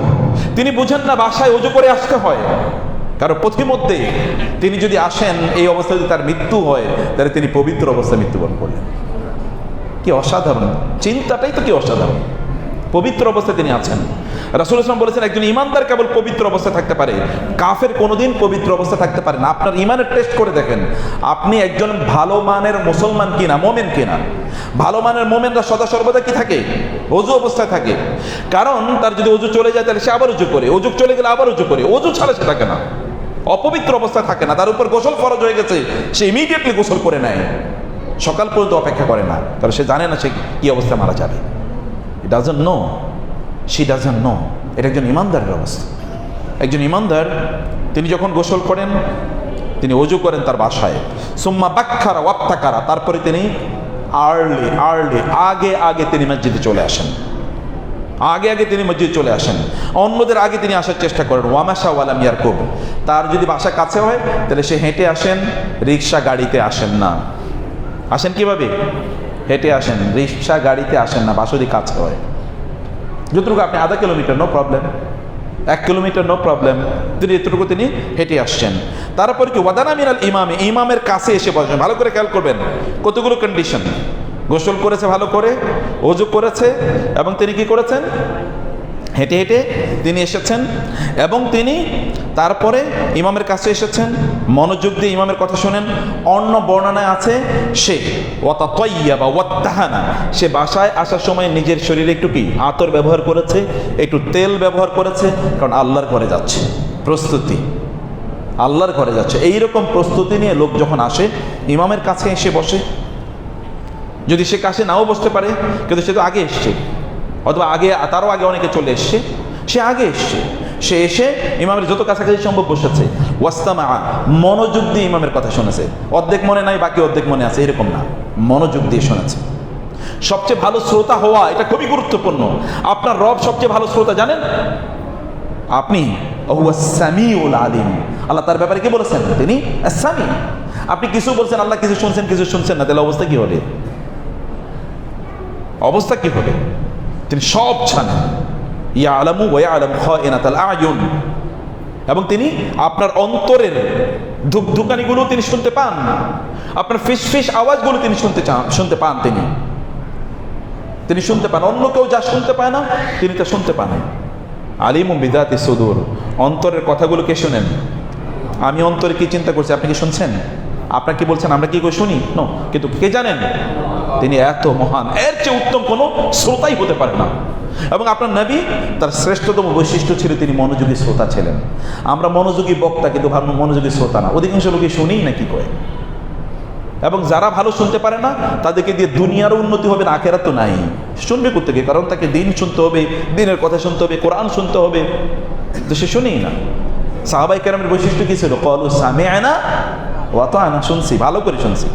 তিনি বুঝেন না বাসায় ওযু করে আসতে হয়। কারণ পথিমধ্যে তিনি যদি আসেন, এই অবস্থায় যদি তার মৃত্যু হয়, তাহলে তিনি পবিত্র অবস্থায় মৃত্যুবরণ করলেন। কি অসাধারণ চিন্তাটাই তো, কি অসাধারণ। পবিত্র অবস্থায় তিনি আছেন। রাসূলুল্লাহ সাল্লাল্লাহু আলাইহি ওয়াসাল্লাম বলেছেন, একজন ইমানদার কেবল পবিত্র অবস্থায় থাকতে পারে, কাফের কোনোদিন পবিত্র অবস্থায় থাকতে পারে না। আপনার ইমানের টেস্ট করে দেখেন, আপনি একজন ভালো মানের মুসলমান কিনা, মোমেন কিনা। ভালো মানের মোমেনরা সদা সর্বদা কি থাকে? ওযু অবস্থায় থাকে। কারণ তার যদি ওযু চলে যায় তাহলে সে আবার ওযু করে, ওযু চলে গেলে আবার ওযু করে, ওযু ছাড়া সে থাকে না, অপবিত্র অবস্থায় থাকে না। তার উপর গোসল ফরজ হয়ে গেছে, সে ইমিডিয়েটলি গোসল করে নেয়, সকাল পর্যন্ত অপেক্ষা করে না, কারণ সে জানে না সে কি অবস্থায় মারা যাবে। Doesn't know, she doesn't know. এটা একজন ইমানদারের অবস্থা। একজন ইমানদার তিনি যখন গোসল করেন, তিনি ওযু করেন তার বাসায়, সুম্মা বাক্কারা ওয়াত্তাকারা, তারপরে তিনি আগে তিনি মসজিদে চলে আসেন, আগে তিনি মসজিদে চলে আসেন, অন্যদের আগে তিনি আসার চেষ্টা করেন। ওয়ামাশা ওয়ালাম ইয়ারকুব, তার যদি বাসা কাছে হয় তাহলে সে হেঁটে আসেন, রিক্সা গাড়িতে আসেন না। আসেন কিভাবে? হেঁটে আসেন, রিক্সা গাড়িতে আসেন না, বাসা যদি কাছে হয়। যতটুকু আপনি আধা kilometre no problem, 1 kilometre no problem, তিনি এতটুকু তিনি হেঁটে আসছেন। তারপর কি, ওয়াদানা মিনাল ইমামে, ইমামের কাছে এসে বসেন। ভালো করে খেয়াল করবেন, কতগুলো কন্ডিশন। গোসল করেছে ভালো করে, ওযু করেছে, এবং তিনি কি করেছেন? হেঁটে হেঁটে তিনি এসেছেন, এবং তিনি তারপরে ইমামের কাছে এসেছেন, মনোযোগ দিয়ে ইমামের কথা শোনেন। অন্য বর্ণনায় আছে সে ওয়াতাতাইয়াবা ওয়াত্তাহানা, সে বাসায় আসার সময় নিজের শরীরে একটু কি আতর ব্যবহার করেছে, একটু তেল ব্যবহার করেছে, কারণ আল্লাহর ঘরে যাচ্ছে, প্রস্তুতি, আল্লাহর ঘরে যাচ্ছে। এইরকম প্রস্তুতি নিয়ে লোক যখন আসে, ইমামের কাছে এসে বসে। যদি সে কাছে নাও বসতে পারে, কিন্তু সে তো আগে এসছে, অথবা তারও আগে অনেকে চলে এসছে, সে আগে এসছে, সে এসে ইমামের যত কাছাকাছি সম্ভব বসেছে। ওয়াস্তামা, মনোযোগ দিয়ে ইমামের কথা শুনেছে। অর্ধেক মনে নাই, বাকি অর্ধেক মনে আছে, এরকম না, মনোযোগ দিয়ে শুনেছে। সবচেয়ে ভালো শ্রোতা হওয়া এটা খুবই গুরুত্বপূর্ণ। আপনার রব সবচেয়ে ভালো শ্রোতা জানেন আপনি, হুয়া সামিউল আলিম। আল্লাহ তার ব্যাপারে কি বলেছেন? তিনি সামি। আপনি কিছু বলছেন, আল্লাহ কিছু শুনছেন, কিছু শুনছেন না, তাহলে অবস্থা কি হবে? অবস্থা কি হবে? তিনি সব জানেন। ইয়ালামু ওয়া ইয়ালামু খায়িনাতাল আয়ুন, এবং তিনি আপনার অন্তরের ধুকধুকানিগুলো তিনি শুনতে পান, আপনার ফিসফিস আওয়াজগুলো তিনি শুনতে পান, তিনি শুনতে পান। অন্য কেউ যা শুনতে পায় না, তিনি তা শুনতে পান। আলিমুম বিযাতি সুদূর, অন্তরের কথাগুলো কে শুনেন? আমি অন্তরে কি চিন্তা করছি আপনি কি শুনছেন? আপনার কি বলছেন আমরা কি করে শুনি? নো, কিন্তু কে জানেন? তিনি এত মহান, এর চেয়ে উত্তম কোনো শ্রোতাই হতে পারে না। এবং আপনার নবী তার শ্রেষ্ঠতম বৈশিষ্ট্য ছিল তিনি মনোযোগী শ্রোতা ছিলেন। আমরা মনোযোগী বক্তা কিন্তু মনোযোগী শ্রোতা না, অধিকাংশ লোকই শুনেই না কি কয়। এবং যারা ভালো শুনতে পারে না তাদেরকে দিয়ে দুনিয়ারও উন্নতি হবে না, আখেরাত তো নাই। শুনবে কোত্থেকে? কারণ তাকে দিন শুনতে হবে, দিনের কথা শুনতে হবে, কোরআন শুনতে হবে, তো সে শুনেই না। সাহাবাই কেরামের বৈশিষ্ট্য কি ছিল? ক্বালু সামি'না ওয়া আতা'না, শুনছি, ভালো করে শুনছি।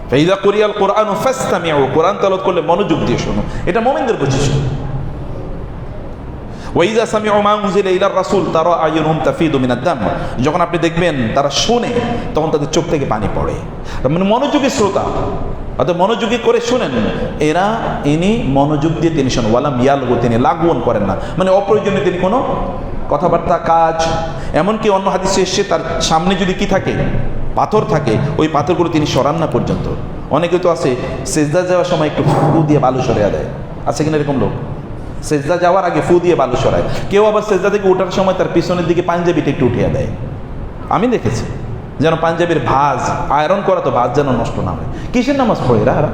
ফাইযা কুরিয়াল কুরআনু ফাসতামি'ু, কোরআন তেলাওয়াত করলে মনোযোগ দিয়ে শোনো, এটা মুমিনদের বৈশিষ্ট্য। ওয়াইযা সামি'ু মা উনজিলা ইলার রাসূল তারা আয়ুনহুম তাফিদু মিনাদ দাম, যখন আপনি দেখবেন তারা শুনে তখন তাদের চোখ থেকে পানি পড়ে। মানে মনোযোগী শ্রোতা, অর্থাৎ মনোযোগী করে শুনেন। ইনি মনোযোগ দিয়ে তিনি শোনেন। ওয়ালাম ইয়ালগু, তিনি লাগওয়ান করেন না, মানে অপ্রয়োজনীয় তিনি কোনো কথাবার্তা, কাজ, এমনকি অন্য হাদিসে এসে তার সামনে যদি কি থাকে, পাথর থাকে, ওই পাথরগুলো তিনি সরান না পর্যন্ত। অনেকে তো আছে সেজদা যাওয়ার সময় একটু ফু দিয়ে বালু সরিয়ে দেয়, আছে কিনা এরকম লোক? সেজদা যাওয়ার আগে ফু দিয়ে বালু সরায়। কেউ আবার সেজদা থেকে ওঠার সময় তার পিছনের দিকে পাঞ্জাবিটা একটু উঠিয়ে দেয়, আমি দেখেছি, যেন পাঞ্জাবির ভাঁজ আয়রন করা, তো ভাঁজ যেন নষ্ট না হয়। কিসের নামাজ পড়ে এরা?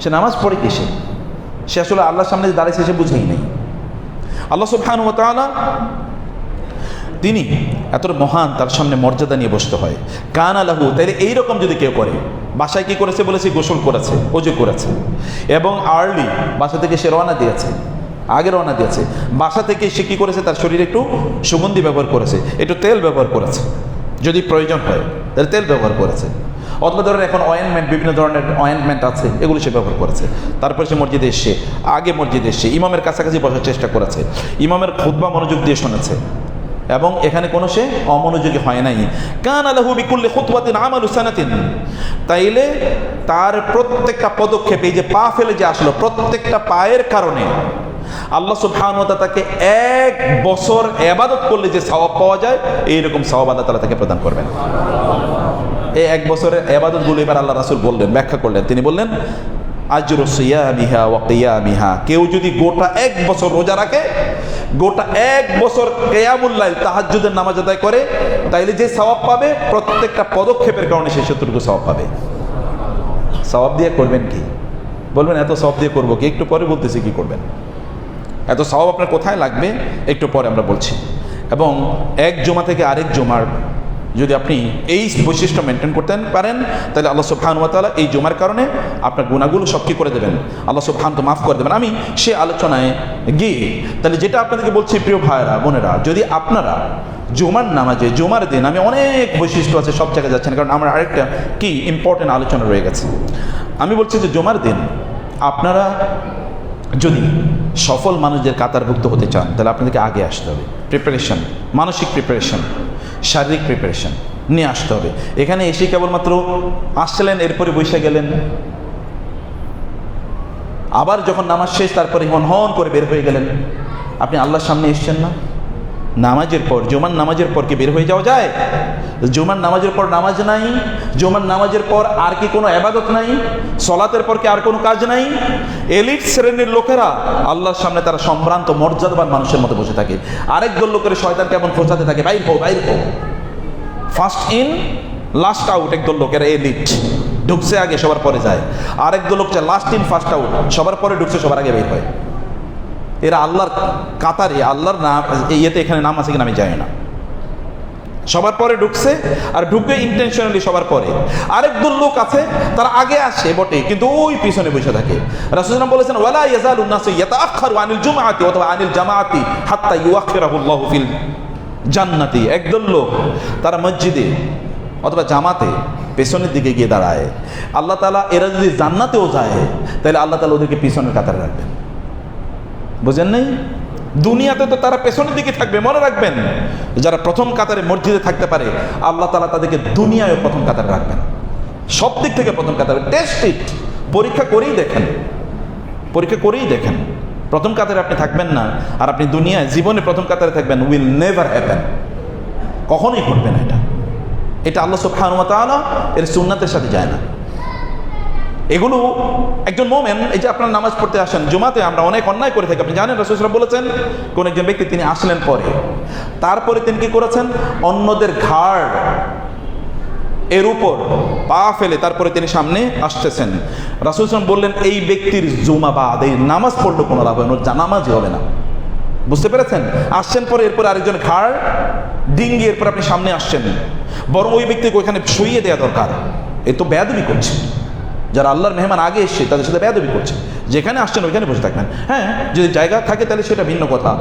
সে নামাজ পড়ে কিসে? সে আসলে আল্লাহর সামনে দাঁড়িয়েছে সে বুঝেই নেই। আল্লাহ সুবহানাহু ওয়া তাআলা তিনি এত মহান, তার সামনে মর্যাদা নিয়ে বসতে হয়। কানা লাহু, তাইলে এইরকম যদি কেউ করে, বাসায় কি করেছে বলেছে? গোসল করেছে, ওযু করেছে, এবং আর্লি বাসা থেকে সে রওনা দিয়েছে, আগে রওনা দিয়েছে। বাসা থেকে সে কী করেছে? তার শরীরে একটু সুগন্ধি ব্যবহার করেছে, একটু তেল ব্যবহার করেছে, যদি প্রয়োজন হয় তাহলে তেল ব্যবহার করেছে, অথবা ধরেন এখন অয়েনমেন্ট, বিভিন্ন ধরনের অয়েনমেন্ট আছে, এগুলো সে ব্যবহার করেছে। তারপরে সে মসজিদে এসে, আগে মসজিদে এসে ইমামের কাছাকাছি বসার চেষ্টা করেছে, ইমামের খুতবা মনোযোগ দিয়ে শুনেছে, এবং এখানে কোনো সে অমনোযোগী হয় নাই। কানা লাহু বিকুল্লি খুতওয়াতিন আমালু সানাতিন, তাইলে তার প্রত্যেকটা পদক্ষেপে, এই যে পা ফেলে যে আসলো, প্রত্যেকটা পায়ের কারণে আল্লাহ সুবহানাহু ওয়া তাআলা তাকে 1 বছর ইবাদত করলে যে সওয়াব পাওয়া যায়, এইরকম সওয়াব আল্লাহ তাআলা তাকে প্রদান করবেন। এই 1 বছরের ইবাদতগুলো এবার আল্লাহ রাসূল বললেন, ব্যাখ্যা করলেন। তিনি বললেন আজরু সিয়ামিহা ওয়া কিয়ামিহা, কেউ যদি গোটা 1 বছর রোজা রাখে, গোটা 1 বছর কিয়ামুল লাইল তাহাজ্জুদের নামাজ আদায় করে, তাইলে যে সওয়াব পাবে প্রত্যেকটা পদক্ষেপের কারণে সে যতটুকু সওয়াব পাবে। সওয়াব দিয়ে করবেন কি? বলবেন এত সওয়াব দিয়ে করবো কি? একটু পরে বলতেছি কি করবেন। এত সওয়াব আপনার কোথায় লাগবে একটু পরে আমরা বলছি। এবং এক জুমা থেকে আরেক জুমার যদি আপনি এই বৈশিষ্ট্য মেনটেন করতে পারেন, তাহলে আল্লাহ সুবহানাহু ওয়া তাআলা এই জুমার কারণে আপনার গুনাহগুলো সব কি করে দেবেন, আল্লাহ সুবহানাহু মাফ করে দেবেন। আমি সে আলোচনায় গিয়ে তাহলে যেটা আপনাদেরকে বলছি, প্রিয় ভাইরা বোনেরা, যদি আপনারা জুমার নামাজে, জুমার দিন, আমি অনেক বৈশিষ্ট্য আছে, সব জায়গায় যাচ্ছেন, কারণ আমার আরেকটা কি ইম্পর্টেন্ট আলোচনা রয়ে গেছে। আমি বলছি যে জুমার দিন আপনারা যদি সফল মানুষদের কাতারভুক্ত হতে চান, তাহলে আপনাদেরকে আগে আসতে হবে। প্রিপারেশন, মানসিক প্রিপারেশন, শারীরিক প্রিপারেশন নিয়ে আসতে হবে। এখানে এসে কেবলমাত্র আসলেন, এরপরে বসে গেলেন, আবার যখন নামাজ শেষ তারপরে হন করে বের হয়ে গেলেন, আপনি আল্লাহর সামনে এসছেন না। নামাজের পর, জুমার নামাজের পর কি বের হয়ে যাওয়া যায়? জুমার নামাজের পর নামাজ নাই, জুমার নামাজের পর আর কি কোনো ইবাদত নাই, সলাতের পর কি আর কোনো কাজ নাই? এলিট শ্রেণীর লোকেরা আল্লাহর সামনে তারা সম্ভ্রান্ত মর্যাদাবান মানুষের মতো বসে থাকে। আরেক দল লোকের শয়তান কেমন খোঁচাতে থাকে, বাইর হো বাইর হো, ফার্স্ট ইন লাস্ট আউট। একদল লোকেরা এলিট, ঢুকছে আগে সবার পরে যায়। আরেক দল লোক চায় লাস্ট ইন ফার্স্ট আউট, সবার পরে ঢুকছে সবার আগে বের হয়। এরা আল্লাহর কাতারে, আল্লাহর নাম ইয়েতে এখানে নাম আছে কিনা আমি জানি না, সবার পরে ঢুকছে, আর ঢুকে ইন্টেনশনালি সবার পরে। আরেক দল লোক আছে তারা আগে আসে বটে, কিন্তু ওই পিছনে বসে থাকে। রাসূল সাল্লাল্লাহু আলাইহি ওয়াসাল্লাম বলেছেন ওয়ালা ইয়াজালুন নাসু ইয়াতাআখারু আনিল জুমআতি অথবা আনিল জামাআতি হাত্তা ইউআখিরাহুল্লাহু ফিল জান্নাতি। একদল লোক তারা মসজিদে অথবা জামাতে পেছনের দিকে গিয়ে দাঁড়ায়। আল্লাহ তাআলা এরা যদি জান্নাতেও যায়, তাহলে আল্লাহ তাআলা ওদেরকে পিছনের কাতারে রাখবেন। বুঝেন নাই? দুনিয়াতে তো তারা পেছনের দিকে থাকবে, মনে রাখবেন। যারা প্রথম কাতারে মসজিদে থাকতে পারে, আল্লাহ তাআলা তাদেরকে দুনিয়ায় প্রথম কাতারে রাখবেন, সব দিক থেকে প্রথম কাতারে। টেস্ট ইট, পরীক্ষা করেই দেখেন, পরীক্ষা করেই দেখেন। প্রথম কাতারে আপনি থাকবেন না, আর আপনি দুনিয়ায় জীবনে প্রথম কাতারে থাকবেন, উইল নেভার হ্যাপেন, কখনোই ঘটবে না। এটা আল্লাহ সুবহানাহু ওয়া তাআলা এর সুন্নাতের সাথে যায় না। এগুলো একজন মোমেন, এই যে আপনার নামাজ পড়তে আসেন জুমাতে, আমরা অনেক অন্যায় করে থাকি। আপনি জানেন রাসূল সাল্লাল্লাহু আলাইহি ওয়াসাল্লাম বলেছেন, কোন একজন ব্যক্তি তিনি আসলেন পরে, তারপরে তিনি কি করেছেন, অন্যদের ঘাড় এর উপর পা ফেলে তারপরে তিনি সামনে আসতেছেন। রাসূল সাল্লাল্লাহু আলাইহি ওয়াসাল্লাম বললেন, এই ব্যক্তির জুমাবাদ, এই নামাজ পড়লে কোনো লাভ হবে না, নামাজই হবে না। বুঝতে পেরেছেন? আসছেন পরে এরপর আরেকজন ঘাড় ডিঙ্গি এরপর আপনি সামনে আসছেন, বরং ওই ব্যক্তিকে ওইখানে শুইয়ে দেওয়া দরকার। এ তো বেয়াদবি করছে। যারা আল্লাহর মেহমান আগে এসছে তাদের সাথে বেয়াদবি করছে। যেখানে আসছেন ওইখানে বসে থাকবেন। হ্যাঁ, যদি জায়গা থাকে তাহলে সেটা ভিন্ন কথা।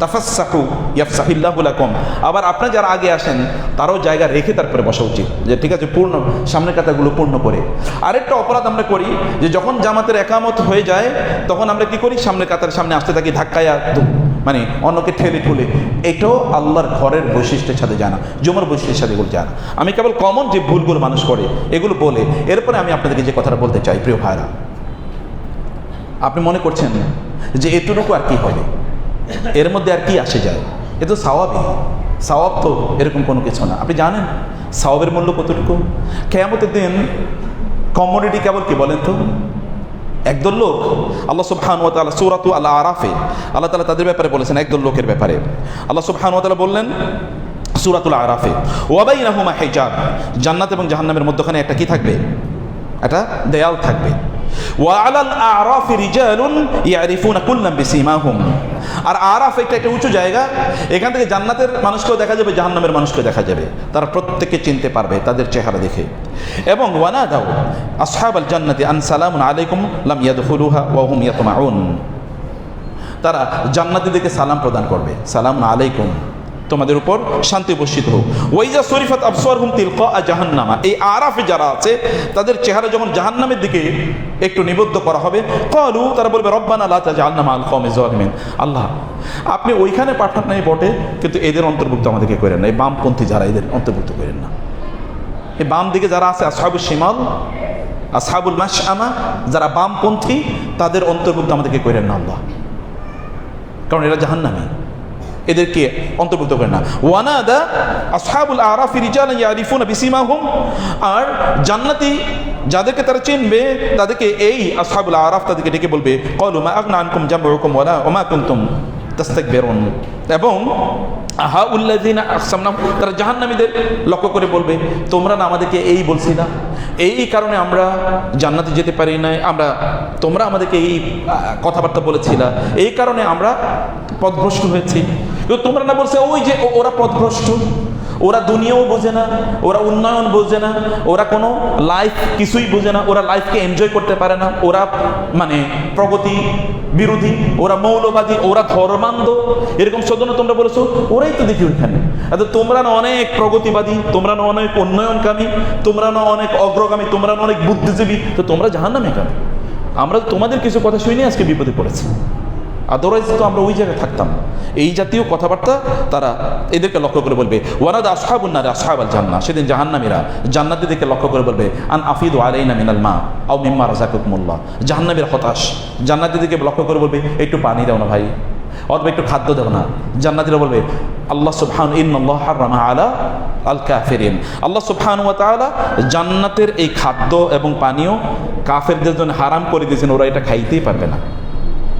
তাফাসসাহু ইয়াফসাহিল্লাহু লাকুম। আবার আপনার যারা আগে আসেন তারাও জায়গা রেখে তারপরে বসা উচিত, যে ঠিক আছে পূর্ণ সামনের কাতারগুলো পূর্ণ করে। আরেকটা অপরাধ আমরা করি যে যখন জামাতের একামত হয়ে যায় তখন আমরা কি করি, সামনের কাতার সামনে আসতে থাকি ধাক্কায়া, মানে অন্যকে ঠেলে ঠুলে। এটাও আল্লাহর ঘরের বৈশিষ্ট্যের সাথে যায় না, জুমার বৈশিষ্ট্যের সাথে এগুলো যায় না। আমি কেবল কমন যে ভুলগুলো মানুষ করে এগুলো বলে এরপরে আমি আপনাদেরকে যে কথাটা বলতে চাই, প্রিয় ভাইরা, আপনি মনে করছেন যে এটুকু আর কি হবে, এর মধ্যে আর কি আসে যায়, এ তো সাওয়াবই। সাওয়াব তো এরকম কোনো কিছু না। আপনি জানেন সাওয়াবের মূল্য কতটুকু? কিয়ামতের দিন কমোডিটি কেবল কি বলেন তো? একদল লোক, আল্লাহ সুবহানাহু ওয়া তাআলা সূরাতুল আরাফে আল্লাহ তাআলা তাদের ব্যাপারে বলেছেন, একদল লোকের ব্যাপারে আল্লাহ সুবহানাহু ওয়া তাআলা বললেন সূরাতুল আরাফে, ওয়া বাইনাহুমা হিজাব, জান্নাত এবং জাহান্নামের মধ্যখানে একটা কি থাকবে? একটা দেয়াল থাকবে। ওয়া আলাল আরাফি রিজালুন ইয়ারিফুনা কুল্লাম বিসিমাহুম। আর আরাফ একটা উঁচু জায়গা, এখান থেকে জান্নাতের মানুষকেও দেখা যাবে, জাহান্নামের মানুষকেও দেখা যাবে, তারা প্রত্যেককে চিনতে পারবে তাদের চেহারা দেখে। এবং ওয়ানাদাউ আসহাবাল জান্নাতি আন সালামুন আলাইকুম লাম ইয়াদখুলুহা ওয়া হুম ইয়াতমাউন। তারা জান্নাতীদেরকে সালাম প্রদান করবে, সালামুন আলাইকুম, তোমাদের উপর শান্তি বর্ষিত হোক। ওয়াইজা শরীফাত আবসারহুম তিলকা জাহান্নামা। এই আরাফে যারা আছে তাদের চেহারা যখন জাহান্নামের দিকে একটু নিবদ্ধ করা হবে, ক্বালু, তারা বলবে রব্বানা লা তাজআলনা মাআল কওমি যালিমিন। আল্লাহ, আপনি ওইখানে পাঠান নাই বটে, কিন্তু এদের অন্তর্ভুক্ত আমাদেরকে করেন না, এই বামপন্থী যারা, এদের অন্তর্ভুক্ত করেন না। এই বাম দিকে যারা আছে, আসহাবুল শিমাল, আসহাবুল মাশআমা, যারা বামপন্থী, তাদের অন্তর্ভুক্ত আমাদেরকে করেন না আল্লাহ, কারণ এরা জাহান্নামী, এদেরকে অন্তর্ভুক্ত করে না। ওয়ানাদা আসহাবুল আরাফি রিজালান ইয়ারিফুনা বিসিমাহুম। আর জান্নাতি যাদেরকে তারা চিনবে তাদেরকে এই আসহাবুল আরাফ তাদেরকে ডেকে বলবে, ক্বালু মা আগনা আনকুম জামউকুম ওয়ালা ওমা কুনতুম তাস্তাকবিরুন। এবং হাউল্লাযিনা আকসামনা, তারা জাহান্নামীদের লক্ষ্য করে বলবে, তোমরা না আমাদেরকে এই বলছিলা, এই কারণে আমরা জান্নাতে যেতে পারি নাই, তোমরা আমাদেরকে এই কথাবার্তা বলেছিলা, এই কারণে আমরা পথভ্রষ্ট হয়েছি। কিন্তু তোমরা না বলছে ওই যে ওরা পথভ্রষ্ট, ওরা দুনিয়াও বোঝে না, ওরা উন্নয়ন বোঝে না, ওরা কোনো লাইফ কিছুই বোঝে না, ওরা লাইফকে এনজয় করতে পারে না, ওরা মানে প্রগতি বিরোধী, ওরা মৌলবাদী, ওরা ধর্মান্ধ, এরকম সদন তোমরা বলেছো, ওরাই তো দেখি ওইখানে। তোমরা না অনেক প্রগতিবাদী, তোমরা না অনেক উন্নয়নকামী, তোমরা না অনেক অগ্রগামী, তোমরা না অনেক বুদ্ধিজীবী, তো তোমরা জাহান্নামে কেন? আমরা তোমাদের কিছু কথা শুনে আজকে বিপদে পড়েছি, আদারওয়াইজ তো আমরা ওই জায়গায় থাকতাম। এই জাতীয় কথাবার্তা তারা এদেরকে লক্ষ্য করে বলবে। ওয়ানাদা আসহাবুন নার আসহাবাল জান্নাহ, সেদিন জাহান্নামীরা জান্নাতীদেরকে লক্ষ্য করে বলবে, আন আফিদু আলাইনা মিনাল মা আও মিম্মা রাযাকাকুমুল্লাহ। জাহান্নামীরা হতাশ, জান্নাতীদেরকে লক্ষ্য করে বলবে, একটু পানি দাও না ভাই, অথবা একটু খাদ্য দাও না। জান্নাতীরা বলবে, আল্লাহ সুবহানাহু ইন্নাল্লাহ হারামা আলা আল কাফিরিন। আল্লাহ সুবহানাহু ওয়া তাআলা জান্নাতের এই খাদ্য এবং পানীয় কাফেরদের জন্য হারাম করে দিয়েছেন, ওরা এটা খাইতেই পারবে না।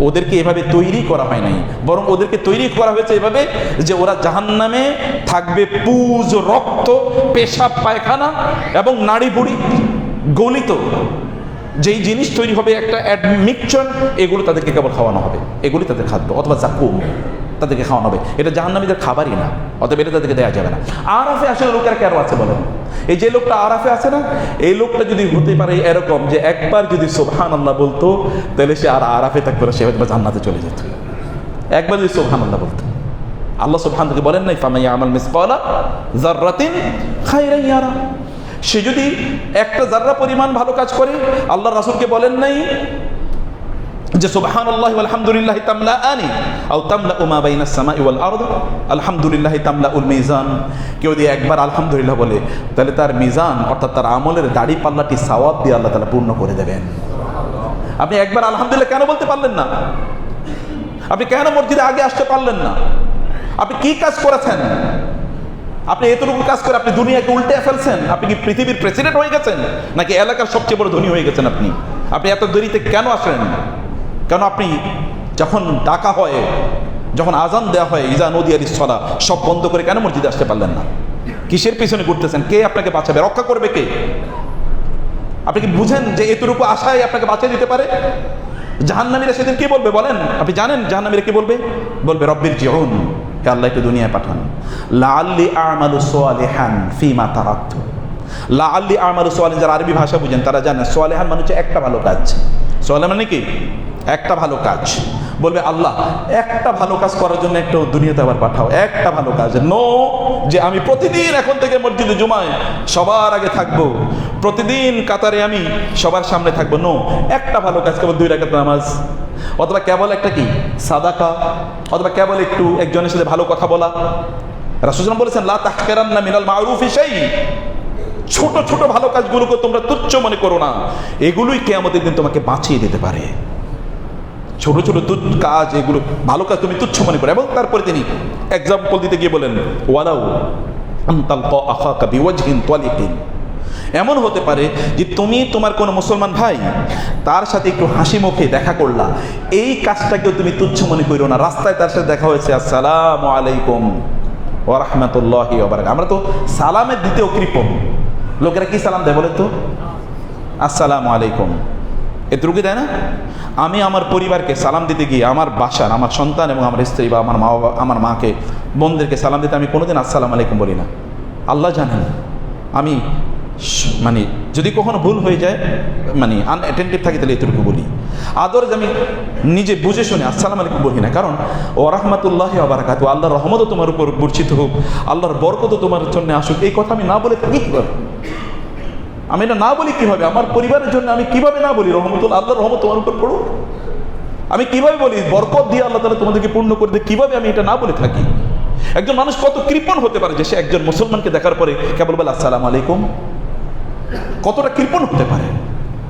ওদেরকে এভাবে তৈরি করা হয় নাই, বরং ওদেরকে তৈরি করা হয়েছে এভাবে যে ওরা জাহান্নামে থাকবে পুজ, রক্ত, পেশাব, পায়খানা এবং নাড়ি বুড়ি গলিত যেই জিনিস তৈরি হবে, একটা অ্যাডমিকশন, এগুলো তাদেরকে কেবল খাওয়ানো হবে, এগুলি তাদের খাদ্য, অথবা জাকুম তাদেরকে খাওয়ানো হবে। এটা জাহান্নামীদের খাবারই না, অতএব এটা তাদেরকে দেওয়া যাবে না। আরাফে আসলে লোকেরা কেন আছে বলেন? এই যে লোকটা আরাফে আছে না, এই লোকটা যদি হতে পারে এরকম যে একবার যদি সুবহানাল্লাহ বলতো, তাহলে সে আর আরাফে থাকতো না, সে হয়তো জান্নাতে চলে যেত। একবার যদি সুবহানাল্লাহ বলতো, আল্লাহ সুবহানাহু থেকে বলেন নাই, ফামান ইয়ামাল মিসকালা যাররাতিন খায়রান ইয়ারা। সে যদি একটা যাররা পরিমাণ ভালো কাজ করে, আল্লাহর রাসূলকে বলেন নাই যে সুবহানাল্লাহি ওয়া আলহামদুলিল্লাহি তামলাআনি আও তামলাউ মা বাইনাস সামাই ওয়াল আরদ আলহামদুলিল্লাহি তামলাউল মিজান। কেউ যদি একবার আলহামদুলিল্লাহ বলে, তাহলে তার মিজান অর্থাৎ তার আমলের দাড়ি পাল্লাটি সওয়াব দিয়ে আল্লাহ তাআলা পূর্ণ করে দেবেন। আপনি একবার আলহামদুলিল্লাহ কেন বলতে পারলেন না? আপনি কেন মসজিদে আগে আসতে পারলেন না? আপনি কি কাজ করেছেন? আপনি এতটুকু কাজ করে আপনি দুনিয়াকে উল্টে ফেলছেন? আপনি কি পৃথিবীর প্রেসিডেন্ট হয়ে গেছেন, নাকি এলাকার সবচেয়ে বড় ধনী হয়ে গেছেন? আপনি এত দেরিতে কেন আসেন? কেন আপনি যখন ডাকা হয়, যখন আজান দেওয়া হয়, ইজা নুদিয়ালিস সালাহ, সব বন্ধ করে কেন মসজিদে আসতে পারলেন না? কিসের পিছনে ঘুরতেছেন? কে আপনাকে বাঁচাবে, রক্ষা করবে কে? আপনি কি বুঝেন যে এতটুকু আশায় আপনাকে বাঁচিয়ে দিতে পারে? জাহান্নামীরা সেদিন কি বলবে বলেন? আপনি জানেন জাহান্নামীরা কি বলবে? বলবে রব্বির জিউন, হে আল্লাহ একটু দুনিয়ায় পাঠান, লাআল্লি আ'মালু সালিহান ফীমা তারাকতু। লাআল্লি আ'মালু সালিহান, যারা আরবি ভাষা বুঝেন তারা জানেন সালিহান মানে হচ্ছে একটা ভালো কাজ। সালিহান মানে কি? একটা ভালো কাজ। বলবে আল্লাহ একটা ভালো কাজ করার জন্য একটু দুনিয়াতে আবার পাঠাও, একটা ভালো কাজ। নো যে আমি প্রতিদিন এখন থেকে মসজিদে জুমায় সবার আগে থাকবো, প্রতিদিন কাতারে আমি সবার সামনে থাকবো। নো, একটা ভালো কাজ, কেবল 2 রাকাত নামাজ, অথবা কেবল একটা কি সাদাকা, অথবা কেবল একটু একজনের সাথে ভালো কথা বলা। রাসূল সাল্লাল্লাহু আলাইহি ওয়াসাল্লাম বলেছেন লা তাহকিরান্না মিনাল মা'রুফি শাই, ছোট ছোট ভালো কাজগুলোকে তোমরা তুচ্ছ মনে করো না, এগুলোই কিয়ামতের দিন তোমাকে বাঁচিয়ে দিতে পারে। ছোট ছোট কাজ, এগুলো ভালো কাজ তুমি তুচ্ছ মনে করো। এবং তারপরে তিনি এক্সাম্পল দিতে গিয়ে বলেন ওয়ালাউ আন তালকা আখাকা বিওয়াজহিন তালিকিন, এমন হতে পারে যে তুমি তোমার কোনো মুসলমান ভাই তার সাথে একটু হাসি মুখে দেখা করলা, এই কাজটাকেও তুমি তুচ্ছ মনে করো না। রাস্তায় তার সাথে দেখা হয়েছে, আসসালামু আলাইকুম ওয়া রাহমাতুল্লাহি ওয়া বারাকাতুহু। আমরা তো সালামের দিতেও কৃপণ। লোকেরা কি সালাম দেয় বলে তো? আসসালামু আলাইকুম, এতটুকু দেয় না? আমি আমার পরিবারকে সালাম দিতে গিয়ে আমার বাসার আমার সন্তান এবং আমার স্ত্রী বা আমার মা বাবা, আমার মাকে, বোনদেরকে সালাম দিতে আমি কোনোদিন আসসালামু আলাইকুম বলি না। আল্লাহ জানেন আমি মানে যদি কখনো ভুল হয়ে যায়, মানে আনঅ্যাটেন্টিভ থাকি, তাহলে এতটুকু বলি। আদরজ আমি নিজে বুঝে শুনে আসসালামু আলাইকুম বলি না, কারণ ওয়া রাহমাতুল্লাহি ওয়া বারাকাতুহু, আল্লাহর রহমতও তোমার উপর বর্ষিত হোক, আল্লাহর বরকতও তোমার জন্য আসুক, এই কথা আমি না বলে থাকি কি করে? আমি এটা না বলি কিভাবে? আমার পরিবারের জন্য আমি কিভাবে না বলি রহমতুল্লাহ, আল্লাহর রহমত তোমার উপর পড়ুক? আমি কিভাবে বলি বরকত দিয়ে আল্লাহ তাআলা তোমাদেরকে পূর্ণ করে দেয়? কিভাবে আমি এটা না বলে থাকি? একজন মানুষ কত কৃপণ হতে পারে যে সে একজন মুসলমানকে দেখার পরে কেবল বলে আসসালামু আলাইকুম। কতটা কৃপণ হতে পারে?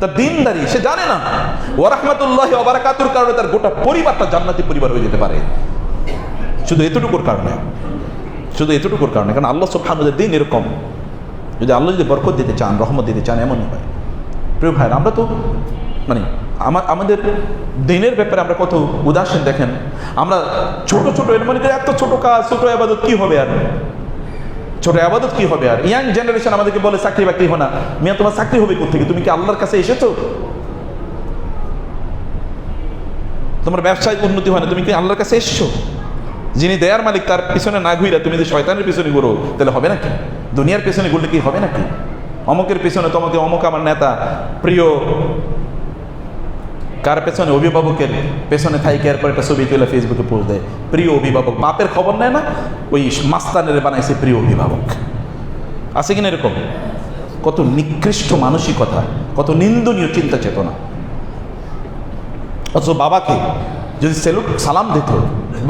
তার দিনদারি সে জানে না। ওয়া রাহমাতুল্লাহি ওয়া বারাকাতুহুর কারণে তার গোটা পরিবারটা জান্নাতি পরিবার হয়ে যেতে পারে, শুধু এতটুকুর কারণে, শুধু এতটুকুর কারণে। কারণ আল্লাহ সুবহানাহু ওয়া তাআলা দিন এরকম, যদি আল্লাহ যদি বরকত দিতে চান, রহমত দিতে চান, এমনই হয়। প্রিয় ভাইরা, আমরা তো মানে আমাদের দিনের ব্যাপারে আমরা কত উদাসীন দেখেন। আমরা ছোট ছোট এর মানে এত ছোট কাজ, ছোট ইবাদত কি হবে আর? ছোট ইবাদত কি হবে আর? ইয়াং জেনারেশন আমাদেরকে বলে চাকরি বাকরি হয় না। মিয়া তোমার চাকরি হবে কোথেকে? তুমি কি আল্লাহর কাছে এসেছো? তোমার ব্যবসায় উন্নতি হয় না, তুমি কি আল্লাহর কাছে এসেছো? যিনি দেয়ার মালিক তার পিছনে না ঘুরে তুমি যদি শয়তানের পিছনে ঘুরো তাহলে হবে নাকি? দুনিয়ার পিছনে ঘুরলে কি হবে নাকি? অমুকের পিছনে তোমাকে, অমুক আমার নেতা, প্রিয় কার পেছনে? অভিভাবকের পেছনে থাইকে এরপর একটা ছবি তুলে ফেসবুকে পোস্ট দেয়, প্রিয় অভিভাবক। বাপের খবর নেয় না, ওই মাস্তানের বানাইছে প্রিয় অভিভাবক। আছে কিনা এরকম? কত নিকৃষ্ট মানসিকতা, কত নিন্দনীয় চিন্তা চেতনা। অথচ বাবাকে যদি সালাম দিত,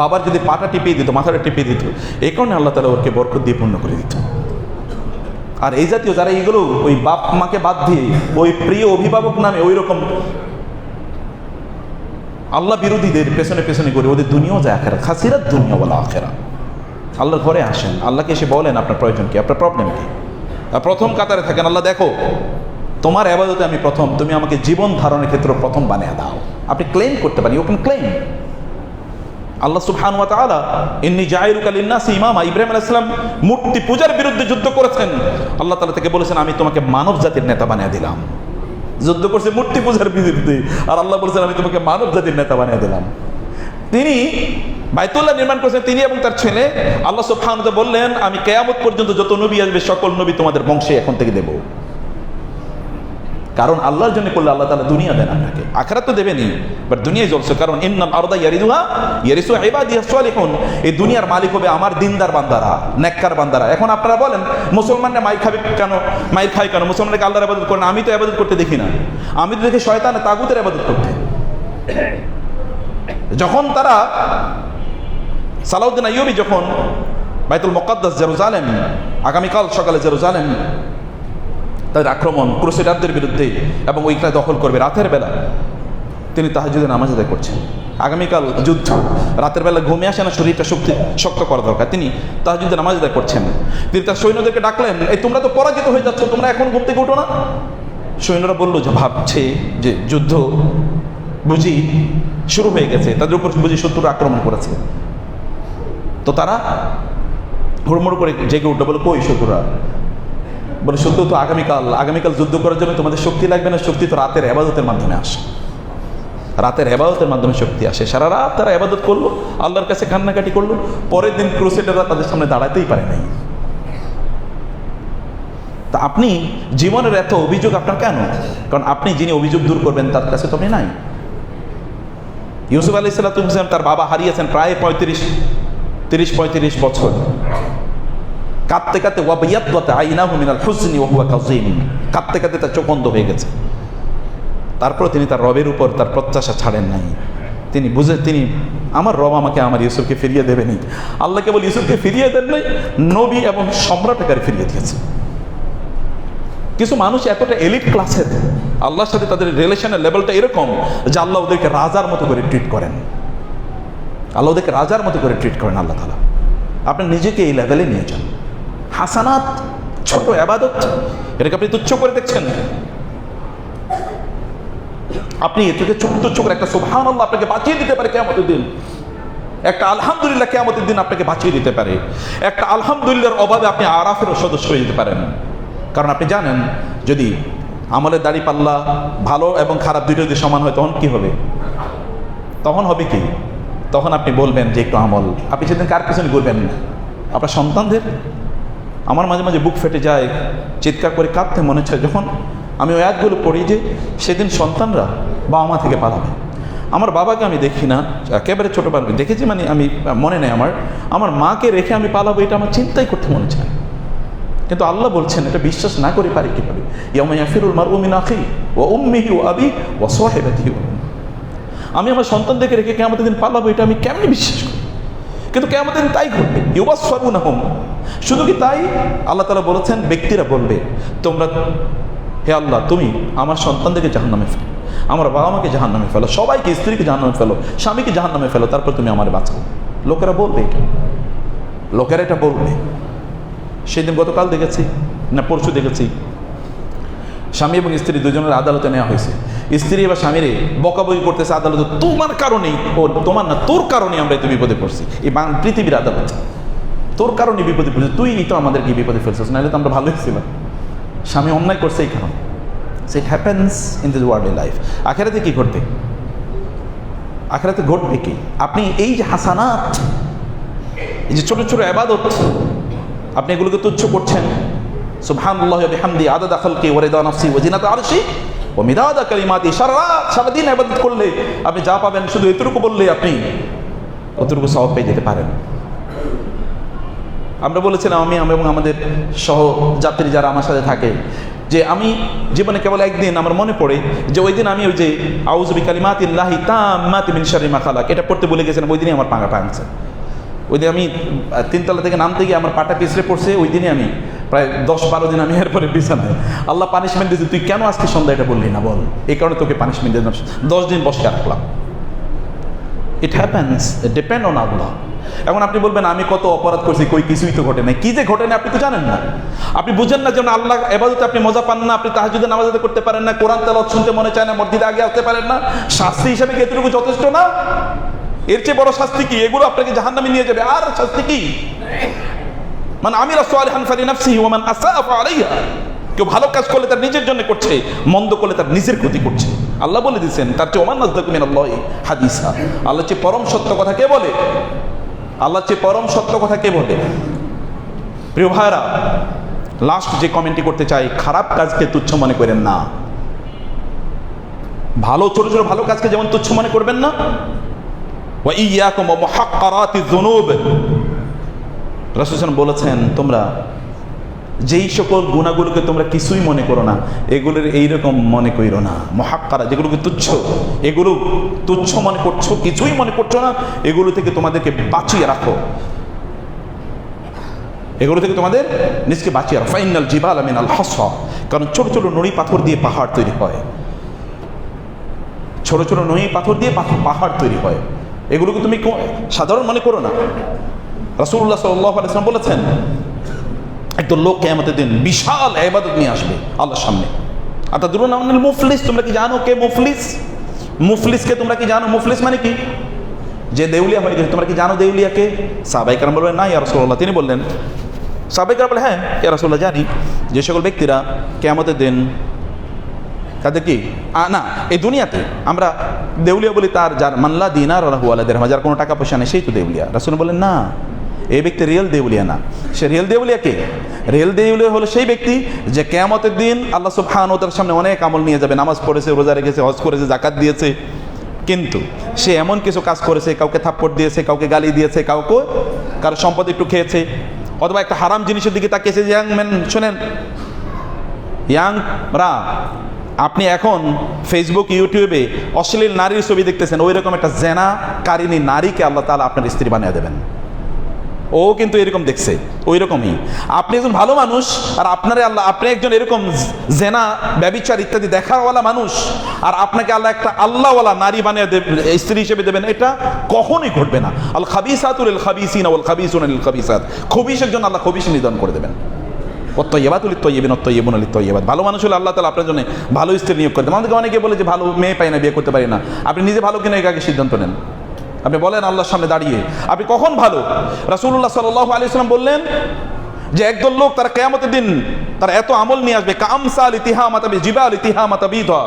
বাবার যদি পাটা টিপিয়ে দিত, মাথাটা টিপিয়ে দিত, এই কারণে আল্লাহ তাআলা ওকে বরকত দিয়ে পূর্ণ করে দিত। আর এই জাতীয় যারা এইগুলো ওই বাপ মাকে বাদ দিয়ে ওই প্রিয় অভিভাবক নামে ওই রকম আল্লাহ বিরোধীদের পেছনে পেছনে করে, ওদের দুনিয়াও যায় আখেরাত, খাসিরাত দুনিয়া ওয়াল আখিরাহ। আল্লাহর ঘরে আসেন, আল্লাহকে এসে বলেন আপনার প্রয়োজন কি, আপনার প্রবলেম কি। আর প্রথম কাতারে থাকেন, আল্লাহ দেখো তোমার ইবাদতে আমি প্রথম, তুমি আমাকে জীবন ধারণের ক্ষেত্রে প্রথম বানিয়ে দাও। আপনি ক্লেম করতে পারেন, ইউ ক্যান ক্লেম। আল্লাহ সুবহানাহু ওয়া তাআলা ইন্নী জাইলুকা লিন-নাসি ইমামা, ইব্রাহিম আলাইহিস সালাম মূর্তি পূজার বিরুদ্ধে যুদ্ধ করেছেন, আল্লাহ তাআলা থেকে বলেছেন আমি তোমাকে মানব জাতির নেতা বানিয়ে দিলাম। যুদ্ধ করছে মূর্তি পূজার বিরুদ্ধে, আর আল্লাহ বলেছেন আমি তোমাকে মানব জাতির নেতা বানিয়ে দিলাম। তিনি বাইতুল্লাহ নির্মাণ করেছেন, তিনি এবং তার ছেলে। আল্লাহ সুবহানাহু ওয়া তাআলা বললেন আমি কিয়ামত পর্যন্ত যত নবী আসবে সকল নবী তোমাদের বংশে এখন থেকে দেব। কারণ আল্লাহর জন্য করলে আল্লাহ তাআলা দুনিয়া দেন আপনাকে, আখিরাত তো দেবেনই, বাট দুনিয়ায় জ্বলছে। কারণ ইন্নাল আরদা ইয়ারিসু ইবাদিয়াস সালিহুন, এই দুনিয়ার মালিক হবে আমার দিনদার বান্দারা, নেককার বান্দারা। এখন আপনারা বলেন মুসলমানরা মাইর খাবে কেন, মাইর খায় কেন? মুসলমানরা আল্লাহর ইবাদত করে না? আমি তো ইবাদত করতে দেখি না, আমি তো দেখি শয়তানের তাগুতের ইবাদত করতে। যখন তারা সালাউদ্দিন আইয়ুবী যখন বাইতুল মুকাদ্দাস জেরুজালেম, আগামীকাল সকালে জেরুজালেম তাদের আক্রমণ ক্রুসেডারদের বিরুদ্ধে এবং ওইটা দখল করবে, রাতের বেলা তিনি তাহাজ্জুদের নামাজ আদায় করছেন। আগামীকাল যুদ্ধ, রাতের বেলা ঘুমে আসে না, শরীরটা শক্ত করা দরকার, তিনি তাহাজ্জুদের নামাজ আদায় করছেন। তিনি তার সৈন্যদেরকে ডাকলেন, এই তোমরা তো পরাজিত হয়ে যাচ্ছ, তোমরা এখন ঘুম থেকে উঠো না। সৈন্যরা বলল যে ভাবছে যে যুদ্ধ বুঝি শুরু হয়ে গেছে, তাদের উপর বুঝি শত্রুরা আক্রমণ করেছে। তো তারা হুড়মুড় করে জেগে উঠলো, বলে কই শত্রুরা? বলে সত্য তো আগামীকাল যুদ্ধ করার জন্য তোমাদের শক্তি লাগবে না, শক্তি তো রাতের ইবাদতের মাধ্যমে আসে, রাতের ইবাদতের মাধ্যমে শক্তি আসে। সারা রাত তারা ইবাদত করলো, আল্লাহর কাছে কান্নাকাটি করলো, পরের দিন ক্রুসেডাররা তাদের সামনে দাঁড়াতেই পারে নাই। তা আপনি জীবনের এত অভিযোগ আপনার কেন? কারণ আপনি যিনি অভিযোগ দূর করবেন তার কাছে তো আপনি নাই। ইউসুফ আলাইহিস সালাম তার বাবা হারিয়েছেন প্রায় 30-35 বছর। কাঁদতে কাঁদতে ওয়াবিয়াত আইনাহু মিনাল হুজনি ওয়া হুয়া কাযীম, কাঁদতে কাঁদতে তার চোখ অন্ধ হয়ে গেছে। তারপর তিনি তার রবের উপর তার প্রত্যাশা ছাড়েন নাই। তিনি আমার রব আমাকে আমার ইউসুফকে ফিরিয়ে দেবেনি। আল্লাহ কেবল ইউসুফকে ফিরিয়ে দেন নাই, নবী এবং সম্রাটকারী ফিরিয়ে দিয়েছে। কিছু মানুষ এতটা এলিট ক্লাসের, আল্লাহর সাথে তাদের রিলেশনের লেভেলটা এরকম যে আল্লাহ ওদেরকে রাজার মতো করে ট্রিট করেন। আল্লাহ ওদেরকে রাজার মতো করে ট্রিট করেন আল্লাহ তাআলা। আপনি নিজেকে এই লেভেলে নিয়ে যান। হাসানাত, ছোট ইবাদত, এটাকে আপনি তুচ্ছ করে দেখছেন। আপনি এটাকে তুচ্ছ করে, একটা সুবহানাল্লাহ আপনাকে বাঁচিয়ে দিতে পারে কিয়ামতের দিন, একটা আলহামদুলিল্লাহ কিয়ামতের দিন আপনাকে বাঁচিয়ে দিতে পারে। একটা আলহামদুলিল্লাহর অভাবে আপনি আরাফেরও সদস্য হয়ে যেতে পারেন। কারণ আপনি জানেন যদি আমলের দাড়ি পাল্লা ভালো এবং খারাপ দুটো যদি সমান হয় তখন কি হবে? তখন হবে কি? তখন আপনি বলবেন যে একটু আমল। আপনি সেদিন কার পিছনে ঘুরবেন? আপনার সন্তানদের। আমার মাঝে মাঝে বুক ফেটে যায়, চিৎকার করে কাঁদতে মনে চায় যখন আমি ওই আয়াতগুলো পড়ি যে সেদিন সন্তানরা বাবা মা থেকে পালাবে। আমার বাবাকে আমি দেখি না, একেবারে ছোটো পালাবে দেখেছি, মানে আমি মনে নেই আমার মাকে রেখে আমি পালাবো, এটা আমার চিন্তাই করতে মনে চায়। কিন্তু আল্লাহ বলছেন এটা বিশ্বাস না করে পারি কীভাবে? ইয়াউমা ইয়াফিরুল মারউ মিন আখিহি ওয়া উম্মিহি ওয়া আবিহি ওয়া সাহিবাতিহি। আমি আমার সন্তানদেরকে রেখে কিয়ামতের দিন পালাবো, এটা আমি কেমনে বিশ্বাস করি? কিন্তু কিয়ামতের দিন তাই ঘটবে। ইউবাসসারুনাহুম, শুধু কি তাই? আল্লাহ তাআলা বলেছেন ব্যক্তিরা বলবে তোমরা, হে আল্লাহ তুমি আমার সন্তানদেরকে জাহান্নামে ফেলো, আমার বাবা মাকে জাহান্নামে ফেলো, সবাইকে, স্ত্রীকে জাহান্নামে ফেলো, স্বামীকে জাহান্নামে ফেলো, তারপর তুমি আমার বাঁচাও। লোকেরা বলবে এটা, লোকেরা এটা বলবে। সেদিন গতকাল দেখেছি না পরশু দেখেছি, স্বামী এবং স্ত্রী দুজনের আদালতে নেওয়া হয়েছে। স্ত্রী এবার স্বামীরে বকাবকি করতেছে আদালতে, তোমার কারণেই, ও তোমার না, তোর কারণেই আমরা এত বিপদে পড়ছি। এই পৃথিবীর আদালত, তোর কারণে বিপদে পড়ছি, তুই তো আমাদেরকে বিপদে ফেলছিস, নাহলে তো আমরা ভালোই ছিলাম। স্বামী অন্যায় করছে এই কারণ। It happens in this world life. আখেরাতে কি ঘটবে? আখেরাতে ঘটবে কি? আপনি এই যে হাসানাত, এই যে ছোট ছোট ইবাদত, আপনি এগুলোকে তুচ্ছ করছেন। সুবহানাল্লাহি ওয়া বিহামদি আদাদা খালকি ওয়া রিদা নাফসি ওয়া জিনাতা আরশি ওয়া মিদাদা কালিমাতি। সারাদিন ইবাদত করলে আপনি যা পাবেন শুধু এতটুকু বললে আপনি অতটুকু সওয়াব পেয়ে যেতে পারেন। আমরা বলেছিলাম, আমি এবং আমাদের সহযাত্রী যারা আমার সাথে থাকে, যে আমি জীবনে কেবল একদিন আমার মনে পড়ে যে ওই দিন আমি ওই যে আউযু বিকালিমাতিল্লাহি তাম্মাতি মিন শাররি মা খালাক এটা পড়তে ভুলে গেছিলাম। ওই দিনই আমার পাটা ভাঙছে। ওই দিন আমি 3 তলা থেকে নামতে গিয়ে আমার পাটা পিছলে পড়ছে। ওই দিনই আমি প্রায় 10-12 দিন আমি এরপরে বিছানায়। আল্লাহ পানিশমেন্ট দিয়েছে, তুই কেন আজকে সন্ধ্যা এটা বললি না বল, এই কারণে তোকে পানিশমেন্ট দিলাম, 10 দিন বসে রাখলাম। ইট হ্যাপেন্স, ডিপেন্ড অন আল্লাহ। এখন আপনি বলবেন আমি কত অপরাধ করছি, কই কিছুই তো ঘটে নাই। কি যে ঘটে না আপনি তো জানেন না, আপনি বুঝেন না। যেমন আল্লাহ ইবাদতে আপনি মজা পান না, আপনি তাহাজ্জুদের নামাজ আদায় করতে পারেন না, কোরআন তেলাওয়াত শুনতে মনে চায় না, মসজিদে আগে আসতে পারেন না, শাস্তি হিসাবে কি এতটুকু যথেষ্ট না? এর চেয়ে বড় শাস্তি কি? এগুলো আপনাকে জাহান্নামে নিয়ে যাবে। আর শাস্তি কি? মান আমিলা সালিহান ফালিনাফসিহি ওয়া মান আসাআ ফাআলাইহা। কেউ ভালো কাজ করলে তার নিজের জন্য করছে, মন্দ করলে তার নিজের ক্ষতি করছে। আল্লাহ বলে দিয়েছেন, তার চেয়ে ওমান নাসদাকু মিনাল্লাহি হাদিসা। আল্লাহর চেয়ে পরম সত্য কথা কে বলে? আল্লাহর চেয়ে পরম সত্য কথা কে বলে? প্রিয় ভাইরা, লাস্ট যে কমেন্টটি করতে চাই, খারাপ কাজকে তুচ্ছ মনে করেন না। ভালো ছোট ছোট ভালো কাজকে যেমন তুচ্ছ মনে করবেন না। ওয়া ইয়াকুম ওয়া মুহাক্কারাতিয যুনুব। রাসূল সাল্লাল্লাহু বলেছেন, তোমরা যেই সকল গুনাহগুলোকে তোমরা কিছুই মনে করো না, এগুলোর এইরকম মনে কইরো না। মুহাক্কারা, যেগুলোকে তুচ্ছ, এগুলো তুচ্ছ মনে করছো, কিছুই মনে করছো না, এগুলো থেকে তোমাদেরকে বাঁচিয়ে রাখো। এগুলো থেকে তোমাদের নিজকে বাঁচিয়ে রাখো। ফাইনাল জিবালা মিনাল হাসা। কারণ ছোট ছোট নুড়ি পাথর দিয়ে পাহাড় তৈরি হয়। ছোট ছোট নুড়ি পাথর দিয়ে পাহাড় তৈরি হয়। এগুলোকে তুমি সাধারণ মনে করো না। রাসূলুল্লাহ সাল্লাল্লাহু আলাইহি ওয়াসাল্লাম বলেছেন, একদম লোক কিয়ামতের দিন বিশাল ইবাদত নিয়ে আসবে আল্লাহর সামনে। আতাদরুনা মানিল মুফলিস, তোমরা কি জানো কে মুফলিস? মুফলিসকে তোমরা কি জানো? মুফলিস মানে কি? যে দেউলিয়া হয়ে গেছে। তোমরা কি জানো দেউলিয়াকে? সাহাবায়ে কেরাম বললেন না ইয়া রাসূলুল্লাহ। তিনি বললেন, সাহাবায়ে কেরাম বললেন হ্যাঁ ইয়া রাসূলুল্লাহ জানি। যে সকল ব্যক্তিরা কিয়ামতের দিন তাদের কি না এই দুনিয়াতে আমরা দেউলিয়া বলি তার যার মাল্লা দিনার আল্লাহু আলা দিরহাম, যার কোনো টাকা পয়সা নেই সেই তো দেউলিয়া। রাসূল বলেন না, এই ব্যক্তি রিয়েল দেউলিয়া না। সে রিয়েল দেউলিয়া কে? রিয়েল দেউলিয়া হলো সেই ব্যক্তি যে কিয়ামতের দিন আল্লাহ সুবহানাহু ওয়া তাআলার সামনে অনেক আমল নিয়ে যাবে, নামাজ পড়েছে, রোজা রেখেছে, হজ করেছে, যাকাত দিয়েছে, কিন্তু সে এমন কিছু কাজ করেছে, কাউকে থাপ্পড় দিয়েছে, কাউকে গালি দিয়েছে, কারো সম্পদ একটু খেয়েছে, অথবা একটা হারাম জিনিসের দিকে তাকিয়েছে। ইয়াং ম্যান শোনেন, ইয়াংরা, আপনি এখন ফেসবুক ইউটিউবে অশ্লীল নারীর ছবি দেখতেছেন, ওই রকম একটা জেনাকারিনী নারীকে আল্লাহ তাআলা আপনার স্ত্রী বানিয়ে দেবেন। ও কিন্তু এরকম দেখছে, ওই রকমই। আপনি একজন ভালো মানুষ আর আপনি একজন এরকম জেনা, ব্যভিচার ইত্যাদি দেখাওয়ালা মানুষ, আর আপনাকে আল্লাহ একটা আল্লাহওয়ালা নারী বানিয়ে স্ত্রী হিসেবে দেবেন, এটা কখনোই ঘটবে না। আল খাবিসাতু লিল খাবিসিনা ওয়াল খাবিসুনা লিল খাবিসাত, খবিসের জন্য আল্লাহ খবিস নিধন করে দেবেন। ওয়াত-তাইয়্যিবাতু লিত-তাইয়্যিবিন ওয়াত-তাইয়্যিবুনা লিত-তাইয়্যিবাত, ভালো মানুষ হলে আল্লাহ তাআলা আপনার জন্য ভালো স্ত্রী নিয়োগ করে দেন। আমাদেরকে অনেকে বলে যে ভালো মেয়ে পাই না, বিয়ে করতে পারি না। আপনি নিজে ভালো কিনা এর আগে সিদ্ধান্ত নেন। আপনি বলেন আল্লাহর সামনে দাঁড়িয়ে আপনি কখন ভালো। রাসূলুল্লাহ সাল্লাল্লাহু আলাইহি ওয়াসাল্লাম বললেন যে একদল লোক তারা কিয়ামতের দিন তারা এত আমল নিয়ে আসবে, কামসাল তিহামাতা বিজিবাল তিহামাতা বিদা,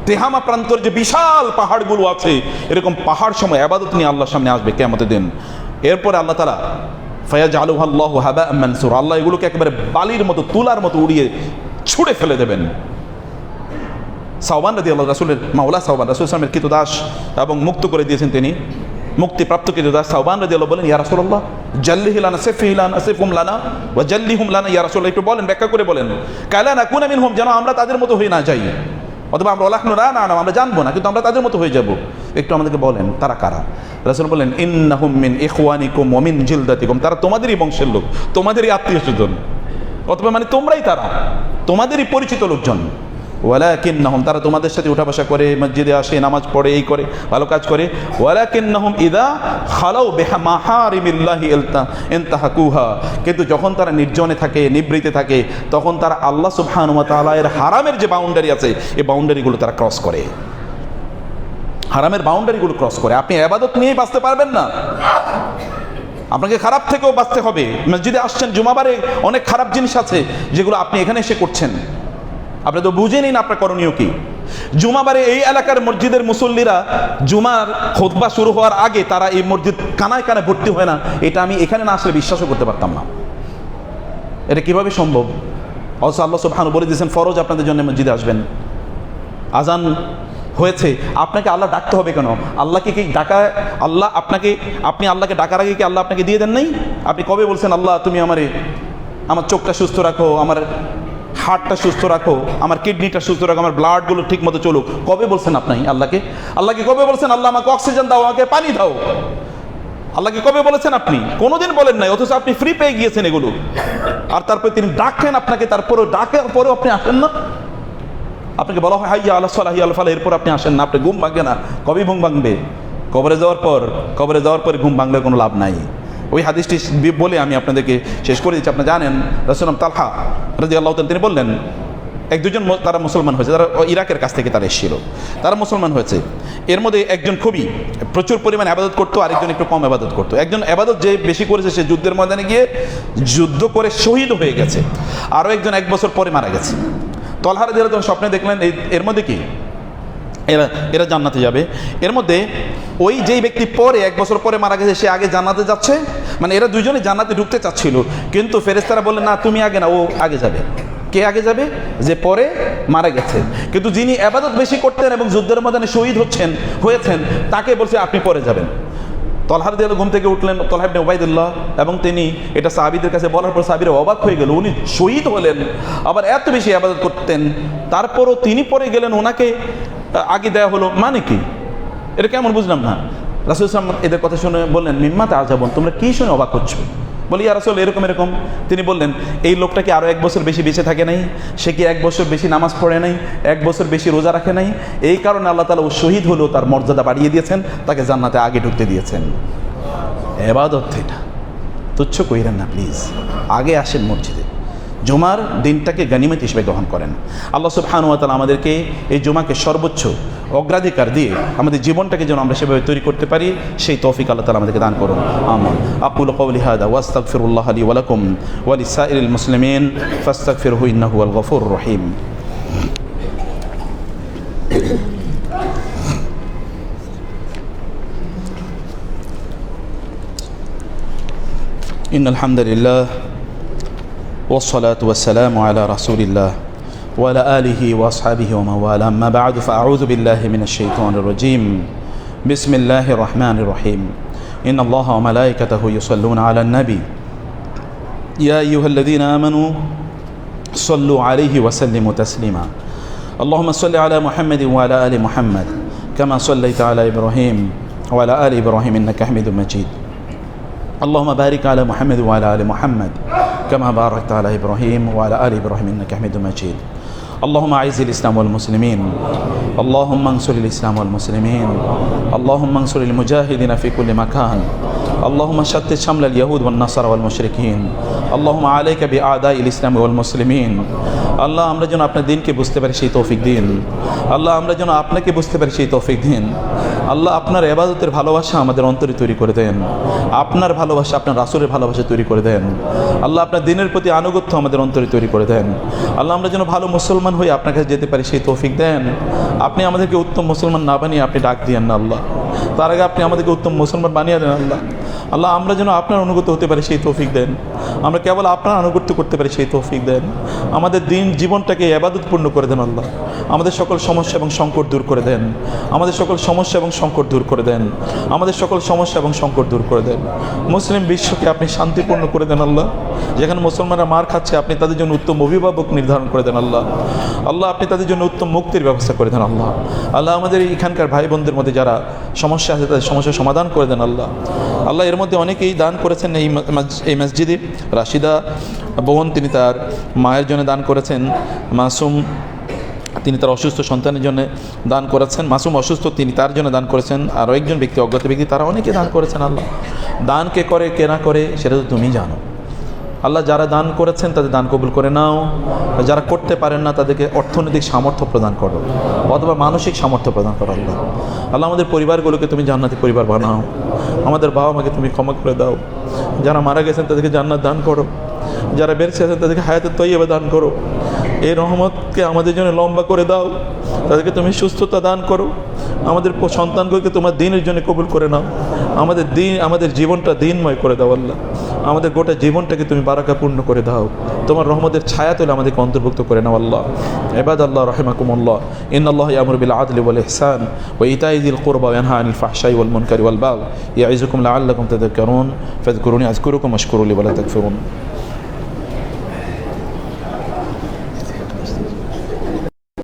তিহামা প্রান্তর যে বিশাল পাহাড়গুলো আছে, এরকম পাহাড় সময় ইবাদত নিয়ে আল্লাহর সামনে আসবে কিয়ামতের দিন। এরপরে আল্লাহ তাআলা ফায়াজআলুহু আল্লাহু হাবাআম মানসুরা, আল্লাহ এগুলোকে একেবারে বালির মতো, তুলার মতো উড়িয়ে ছুঁড়ে ফেলে দেবেন। সাওবান রাদিয়াল্লাহু, রাসূলের মাওলা সাওবান, রাসূল সাল্লাল্লাহু আলাইহি ওয়াসাল্লামের কৃতদাস এবং মুক্ত করে দিয়েছেন তিনি, মুক্তিপ্রাপ্ত কৃতদাস সাওবান রাদিয়াল্লাহু বলেন, ইয়া রাসূলুল্লাহ জাল্লিহি লানা সিফহি লানা সিফহুম লানা ওয়া জাল্লিহুম লানা, ইয়া রাসূলুল্লাহ একটু বলেন, ব্যাখ্যা করে বলেন, কালা নাকুনা মিনহুম, যেন আমরা তাদের মতো হয়ে না যাই, অথবা আমরা ওয়ালাহনু লা না'লাম, আমরা জানবো না কিন্তু আমরা তাদের মতো হয়ে যাব, একটু আমাদেরকে বলেন তারা কারা। রাসূল বলেন, ইন্নাহুম মিন ইখওয়ানিকুম ওয়া মিন জিলদাতিকুম, তারা তোমাদেরই বংশের লোক, তোমাদেরই আত্মীয়স্বজন, অথবা মানে তোমরাই তারা, তোমাদেরই পরিচিত লোকজন। ওয়ালাকিন্নাহুম, তারা তোমাদের সাথে উঠা বসা করে, মসজিদে আসে, নামাজ পড়ে, এই করে, ভালো কাজ করে। ওয়ালাকিন্নাহুম ইযা খালাউ বিমাহারিমিল্লাহি ইনতাহাকুহা, কিন্তু যখন তারা নির্জনে থাকে, নিবৃতে থাকে, তখন তারা আল্লাহ সুবহানাহু ওয়া তাআলা এর হারামের যে বাউন্ডারি আছে, এই বাউন্ডারিগুলো তারা ক্রস করে, হারামের বাউন্ডারিগুলো ক্রস করে। আপনি ইবাদত নিয়েই বাঁচতে পারবেন না, আপনাকে খারাপ থেকেও বাঁচতে হবে। মসজিদে আসছেন, জুমাবারে অনেক খারাপ জিনিস আছে যেগুলো আপনি এখানে এসে করছেন, আপনি তো বুঝে নিন আপনার করণীয় কি। জুমাবারে এই এলাকার মসজিদের মুসল্লিরা জুমার খুতবা শুরু হওয়ার আগে তারা এই মসজিদ কানায় কানায় ভর্তি হয় না, এটা আমি এখানে না আসলে বিশ্বাসও করতে পারতাম না। এটা কিভাবে সম্ভব? অথচ আল্লাহ সুবহানাহু বলে দিয়েছেন ফরজ আপনাদের জন্য মসজিদে আসবেন। আজান হয়েছে, আপনাকে আল্লাহ ডাকতে হবে কেন? আল্লাহকে কি ডাকা, আল্লাহ আপনাকে, আপনি আল্লাহকে ডাকার আগে কি আল্লাহ আপনাকে দিয়ে দেন নাই? আপনি কবে বলছেন আল্লাহ তুমি আমার চোখটা সুস্থ রাখো, আমার হার্টটা সুস্থ রাখো, আমার কিডনিটা সুস্থ রাখো, আমার ব্লাডগুলো ঠিক মতো চলুক? কবে বলছেন আপনি আল্লাহকে কবে বলছেন আল্লাহ আমাকে অক্সিজেন দাও, আমাকে পানি দাও? আল্লাহকে কবে বলেছেন আপনি? কোনোদিন বলেন নাই, অথচ আপনি ফ্রি পেয়ে গিয়েছেন এগুলো। আর তারপরে তিনি ডাকেন আপনাকে, তারপরেও ডাকার পরেও আপনি আসেন না। আপনাকে বলা হয় হাইয়া আলাস সালাহ হাইয়া আল ফালাহ, এরপর আপনি আসেন না, আপনি ঘুম ভাঙবে না। কবে ঘুম ভাঙবে? কবরে যাওয়ার পর ঘুম ভাঙলে কোনো লাভ নাই। ওই হাদিসটি বলে আমি আপনাদেরকে শেষ করে দিচ্ছি। আপনি জানেন রাসূল তালহা রাদিয়াল্লাহু তাআলা তিনি বললেন, এক দুজন তারা মুসলমান হয়েছে, তারা ইরাকের কাছ থেকে তারা এসেছিল, তারা মুসলমান হয়েছে। এর মধ্যে একজন খুবই প্রচুর পরিমাণ ইবাদত করতো, আরেকজন একটু কম ইবাদত করতো। একজন ইবাদত যে বেশি করেছে সে যুদ্ধের ময়দানে গিয়ে যুদ্ধ করে শহীদ হয়ে গেছে, আরও একজন 1 বছর পরে মারা গেছে। তালহা রাদিয়াল্লাহু তাআলা স্বপ্নে দেখলেন এর মধ্যে কি এরা জান্নাতে যাবে। এর মধ্যে ওই যেই ব্যক্তি পরে 1 বছর পরে মারা গেছে সে আগে জান্নাতে যাচ্ছে, মানে এরা দুজনে জান্নাতে ঢুকতে চাচ্ছিল, কিন্তু ফেরেশতারা বললেন না তুমি আগে না, ও আগে যাবে। কে আগে যাবে? যে পরে মারা গেছে। কিন্তু যিনি ইবাদত বেশি করতেন এবং যুদ্ধের ময়দানে শহীদ হয়েছেন তাকে বলছে আপনি পরে যাবেন। তালহা রাদিয়াল্লাহু ঘুম থেকে উঠলেন, তালহা ইবনে উবাইদুল্লাহ, এবং তিনি এটা সাহাবীদের কাছে বলার পর সাহাবীরা অবাক হয়ে গেল, উনি শহীদ হলেন, আবার এত বেশি ইবাদত করতেন, তারপরও তিনি পরে গেলেন, ওনাকে আগে দেওয়া হলো, মানে কি? এটা কেমন বুঝলাম না। রাসূল সাল্লাল্লাহু আলাইহি এদের কথা শুনে বললেন, মিম্মা তাআজাবুন, তোমরা কি শুনে অবাক হচ্ছ? বলি ইয়া রাসূল এরকম। তিনি বললেন, এই লোকটা কি আরও 1 বছর বেশি বেঁচে থাকে নাই? সে কি 1 বছর বেশি নামাজ পড়ে নাই? 1 বছর বেশি রোজা রাখে নাই? এই কারণে আল্লাহ তাআলা ও শহীদ হলেও তার মর্যাদা বাড়িয়ে দিয়েছেন, তাকে জান্নাতে আগে ঢুকতে দিয়েছেন। ইবাদত এটা তুচ্ছ কইরেন না প্লিজ। আগে আসেন মসজিদে, জুমার দিনটাকে গনিমত হিসেবে গ্রহণ করেন। আল্লাহ সুবহানাহু ওয়া তাআলা আমাদেরকে এই জুমাকে সর্বোচ্চ অগ্রাধিকার দিয়ে আমাদের জীবনটাকে যেন আমরা সেভাবে তৈরি করতে পারি, সেই তৌফিক আল্লাহ তাআলা আমাদেরকে দান করুন। আমিন। আকুলু কওলি হাযা ওয়া আস্তাগফিরুল্লাহ লি ওয়া লাকুম ওয়া লিসাইরিল মুসলিমিন ফাস্তাগফিরুহু ইন্নাহু হুয়াল গফুরুর রহিম। ইন্নাল হামদুলিল্লাহ والصلاة والسلام على رسول الله وعلى آله وأصحابه ومن والاه أما بعد فأعوذ بالله من الشيطان الرجيم بسم الله الرحمن الرحيم إن الله وملائكته يصلون على النبي يا أيها الذين آمنوا صلوا عليه وسلموا تسليما اللهم صل على محمد وعلى آل محمد كما صليت على إبراهيم وعلى آل إبراهيم إنك حميد مجيد اللهم بارك على محمد وعلى آل محمد كما باركت على إبراهيم وعلى آل إبراهيم إنك حميد مجيد اللهم أعز الإسلام والمسلمين اللهم انصر الإسلام والمسلمين اللهم انصر المجاهدين في كل مكان اللهم شتت شمل اليهود والنصارى والمشركين اللهم عليك بأعداء الإسلام والمسلمين আল্লাহ আমরা যেন আপনার দিনকে বুঝতে পারি সেই তৌফিক দিন। আল্লাহ আমরা যেন আপনাকে বুঝতে পারি সেই তৌফিক দিন। আল্লাহ আপনার ইবাদতের ভালোবাসা আমাদের অন্তরে তৈরি করে দেন, আপনার ভালোবাসা আপনার রাসূলের ভালোবাসা তৈরি করে দেন। আল্লাহ আপনার দিনের প্রতি আনুগত্য আমাদের অন্তরে তৈরি করে দেন। আল্লাহ আমরা যেন ভালো মুসলমান হয়ে আপনার কাছে যেতে পারি সেই তৌফিক দেন। আপনি আমাদেরকে উত্তম মুসলমান না বানিয়ে আপনি ডাক দিয়েন না আল্লাহ, তার আগে আপনি আমাদেরকে উত্তম মুসলমান বানিয়ে দেন আল্লাহ। আল্লাহ আমরা যেন আপনার অনুগত হতে পারি সেই তৌফিক দেন, আমরা কেবল আপনার আনুগত্য করতে পারি সেই তৌফিক দেন। আমাদের দিন জীবনটাকে ইবাদতপূর্ণ করে দেন আল্লাহ। আমাদের সকল সমস্যা এবং সংকট দূর করে দেন, আমাদের সকল সমস্যা এবং সংকট দূর করে দেন, আমাদের সকল সমস্যা এবং সংকট দূর করে দেন। মুসলিম বিশ্বকে আপনি শান্তিপূর্ণ করে দেন আল্লাহ। যেখানে মুসলমানরা মার খাচ্ছে আপনি তাদের জন্য উত্তম অভিভাবক নির্ধারণ করে দেন আল্লাহ। আল্লাহ আপনি তাদের জন্য উত্তম মুক্তির ব্যবস্থা করে দেন আল্লাহ। আল্লাহ আমাদের এখানকার ভাই বোনদের মধ্যে যারা সমস্যা আছে তাদের সমস্যার সমাধান করে দেন আল্লাহ। আল্লাহ এর মধ্যে অনেকেই দান করেছেন এই মসজিদে। রাশিদা বোন তিনি তার মায়ের জন্য দান করেছেন, মাসুম তিনি তার অসুস্থ সন্তানের জন্য দান করেছেন, মাসুম অসুস্থ তিনি তার জন্য দান করেছেন, আরও একজন ব্যক্তি অজ্ঞাত ব্যক্তি তারা অনেকে দান করেছেন। আল্লাহ দান কে করে কে না করে সেটা তো তুমি জানো আল্লাহ। যারা দান করেছেন তাদের দান কবুল করে নাও, যারা করতে পারেন না তাদেরকে অর্থনৈতিক সামর্থ্য প্রদান করো অথবা মানসিক সামর্থ্য প্রদান করো আল্লাহ। আল্লাহ আমাদের পরিবারগুলোকে তুমি জান্নাতি পরিবার বানাও, আমাদের বাবা মাকে তুমি ক্ষমা করে দাও, যারা মারা গেছেন তাদেরকে জান্নাত দান করো, যারা বেঁচে আছেন তাদেরকে হায়াতের তৈয়বা দান করো। এই রহমতকে আমাদের জন্য লম্বা করে দাও, তাদেরকে তুমি সুস্থতা দান করো, আমাদের সন্তানগুলোকে তোমার দিনের জন্য কবুল করে নাও, আমাদের জীবনটা দিনময় করে দাও আল্লাহ। আমাদের গোটা জীবনটাকে তুমি বারাকাপূর্ণ করে দাও, তোমার রহমতের ছায়া তুলে আমাদেরকে অন্তর্ভুক্ত করে নাও আল্লাহ। ইবাদাল্লাহ রাহিমাকুমুল্লাহ, ইন্নাল্লাহ ইয়ামুরু বিল আদলি ওয়াল ইহসান ওয়া ইতাই যিল কুরবা ওয়া ইয়ানহা আনিল ফাহশাই ওয়াল মুনকারি ওয়াল বাগই ইয়াইযুকুম লাআল্লাকুম তাযাক্কারুন ফাযকুরুনি আযকুরুকুম ওয়াশকুরু লি ওয়া লা তাকফুরুন।